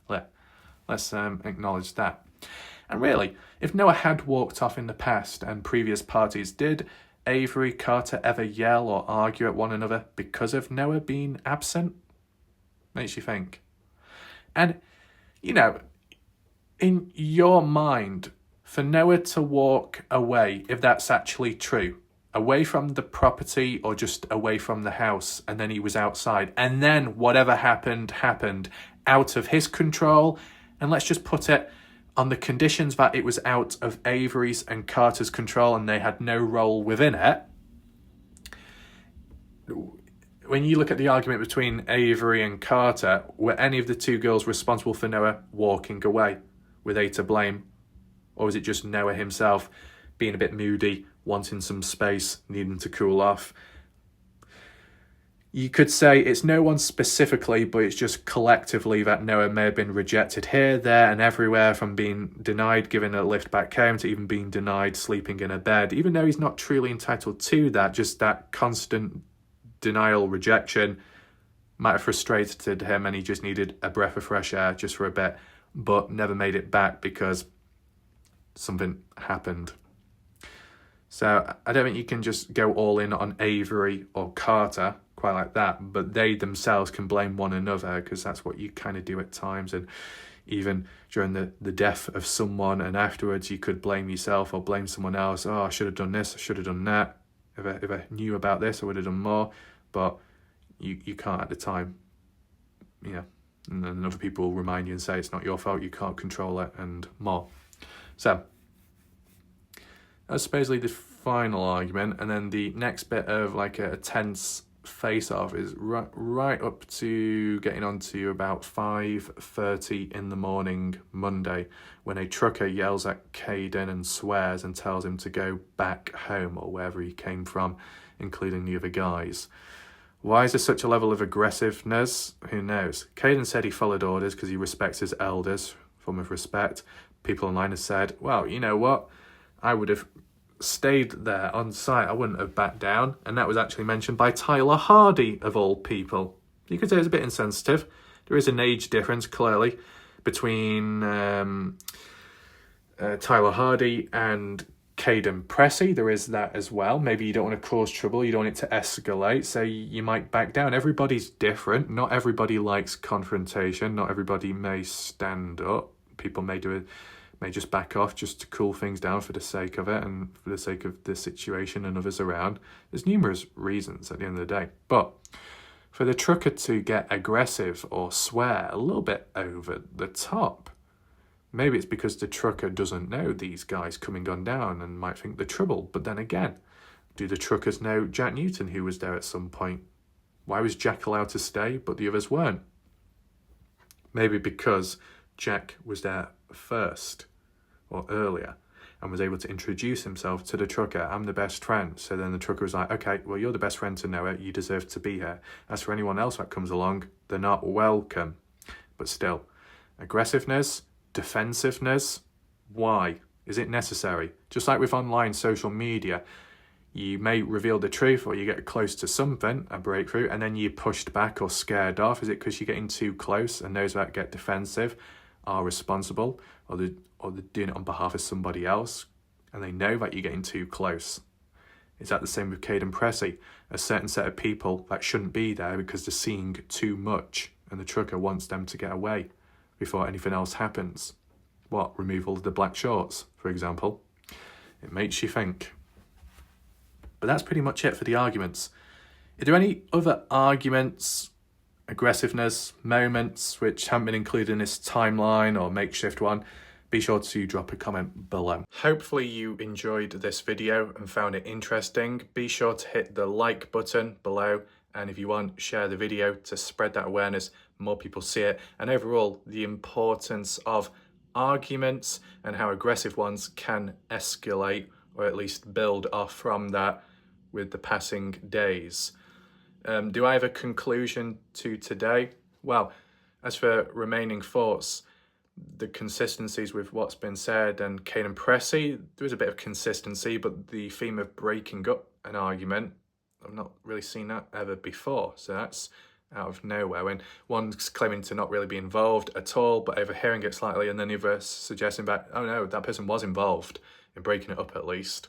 Let's acknowledge that. And really, if Noah had walked off in the past and previous parties, did Avery, Carter ever yell or argue at one another because of Noah being absent? Makes you think. And, in your mind, for Noah to walk away, if that's actually true, away from the property or just away from the house, and then he was outside, and then whatever happened, out of his control, and let's just put it on the conditions that it was out of Avery's and Carter's control and they had no role within it. When you look at the argument between Avery and Carter, were any of the two girls responsible for Noah walking away? Were they to blame? Or was it just Noah himself being a bit moody, wanting some space, needing to cool off? You could say it's no one specifically, but it's just collectively that Noah may have been rejected here, there, and everywhere, from being denied giving a lift back home to even being denied sleeping in a bed, even though he's not truly entitled to that. Just that constant denial, rejection might have frustrated him, and he just needed a breath of fresh air just for a bit, but never made it back because something happened. So I don't think you can just go all in on Avery or Carter quite like that, but they themselves can blame one another, because that's what you kind of do at times. And even during the death of someone and afterwards, you could blame yourself or blame someone else. I should have done this, I should have done that. If I knew about this, I would have done more. But you can't at the time. And then other people will remind you and say it's not your fault, you can't control it, and more. So that's supposedly the final argument, and then the next bit of like a tense face-off is right up to getting on to about 5:30 in the morning Monday, when a trucker yells at Caden and swears and tells him to go back home or wherever he came from, including the other guys. Why is there such a level of aggressiveness? Who knows? Caden said he followed orders because he respects his elders, form of respect. People online have said, well, you know what? I would have stayed there on site, I wouldn't have backed down. And that was actually mentioned by Tyler Hardy, of all people. You could say it's a bit insensitive. There is an age difference, clearly, between Tyler Hardy and Caden Pressey. There is that as well. Maybe you don't want to cause trouble, you don't want it to escalate, so you might back down. Everybody's different. Not everybody likes confrontation. Not everybody may stand up. People may just back off just to cool things down for the sake of it and for the sake of the situation and others around. There's numerous reasons at the end of the day. But for the trucker to get aggressive or swear a little bit over the top, maybe it's because the trucker doesn't know these guys coming on down and might think they're trouble. But then again, do the truckers know Jack Newton, who was there at some point? Why was Jack allowed to stay but the others weren't? Maybe because Jack was there first or earlier and was able to introduce himself to the trucker. I'm the best friend. So then the trucker was like, okay, well, you're the best friend to Noah, you deserve to be here. As for anyone else that comes along, they're not welcome. But still, aggressiveness, defensiveness, why? Is it necessary? Just like with online social media, you may reveal the truth or you get close to something, a breakthrough, and then you're pushed back or scared off. Is it because you're getting too close and those that get defensive are responsible, or they're doing it on behalf of somebody else and they know that you're getting too close? Is that the same with Caden Pressey? A certain set of people that shouldn't be there because they're seeing too much and the trucker wants them to get away before anything else happens. What, removal of the black shorts, for example? It makes you think. But that's pretty much it for the arguments. Are there any other arguments, aggressiveness, moments which haven't been included in this timeline or makeshift one? Be sure to drop a comment below. Hopefully you enjoyed this video and found it interesting. Be sure to hit the like button below, and if you want, share the video to spread that awareness, more people see it, and overall the importance of arguments and how aggressive ones can escalate or at least build off from that with the passing days. Do I have a conclusion to today? Well, as for remaining thoughts, the consistencies with what's been said and Kane and Pressy, there is a bit of consistency, but the theme of breaking up an argument, I've not really seen that ever before, so that's out of nowhere, when one's claiming to not really be involved at all, but overhearing it slightly, and then the other suggesting that, oh no, that person was involved in breaking it up at least.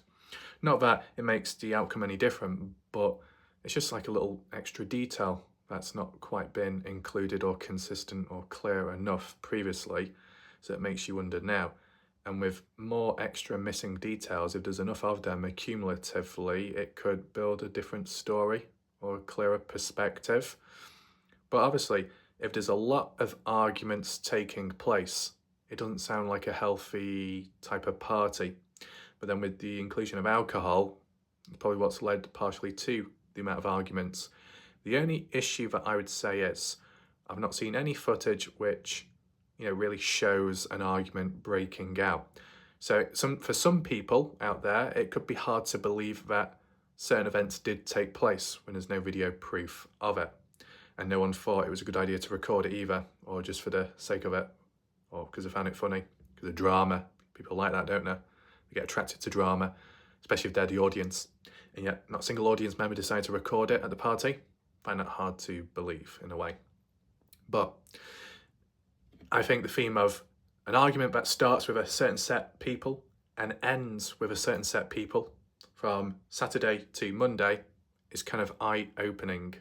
Not that it makes the outcome any different, but it's just like a little extra detail that's not quite been included or consistent or clear enough previously, so it makes you wonder now. And with more extra missing details, if there's enough of them accumulatively, it could build a different story or a clearer perspective. But obviously, if there's a lot of arguments taking place, it doesn't sound like a healthy type of party. But then with the inclusion of alcohol, it's probably what's led partially to the amount of arguments. The only issue that I would say is I've not seen any footage which, really shows an argument breaking out. So for some people out there, it could be hard to believe that certain events did take place when there's no video proof of it. And no one thought it was a good idea to record it either, or just for the sake of it, or because they found it funny, because of drama. People like that, don't they? They get attracted to drama, especially if they're the audience. And yet not a single audience member decided to record it at the party. I find that hard to believe in a way. But I think the theme of an argument that starts with a certain set people and ends with a certain set people from Saturday to Monday is kind of eye-opening.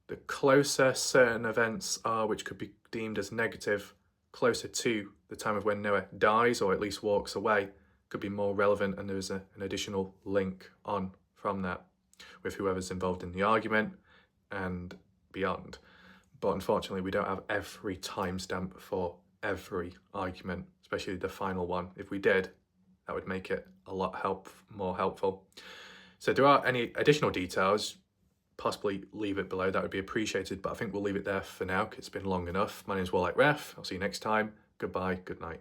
The closer certain events are, which could be deemed as negative, closer to the time of when Noah dies or at least walks away, could be more relevant, and there's an additional link on from that with whoever's involved in the argument and beyond. But unfortunately, we don't have every timestamp for every argument, especially the final one. If we did, that would make it a lot more helpful. So if there are any additional details, possibly leave it below. That would be appreciated, but I think we'll leave it there for now because it's been long enough. My name is Warlike Ref. I'll see you next time. Goodbye, good night.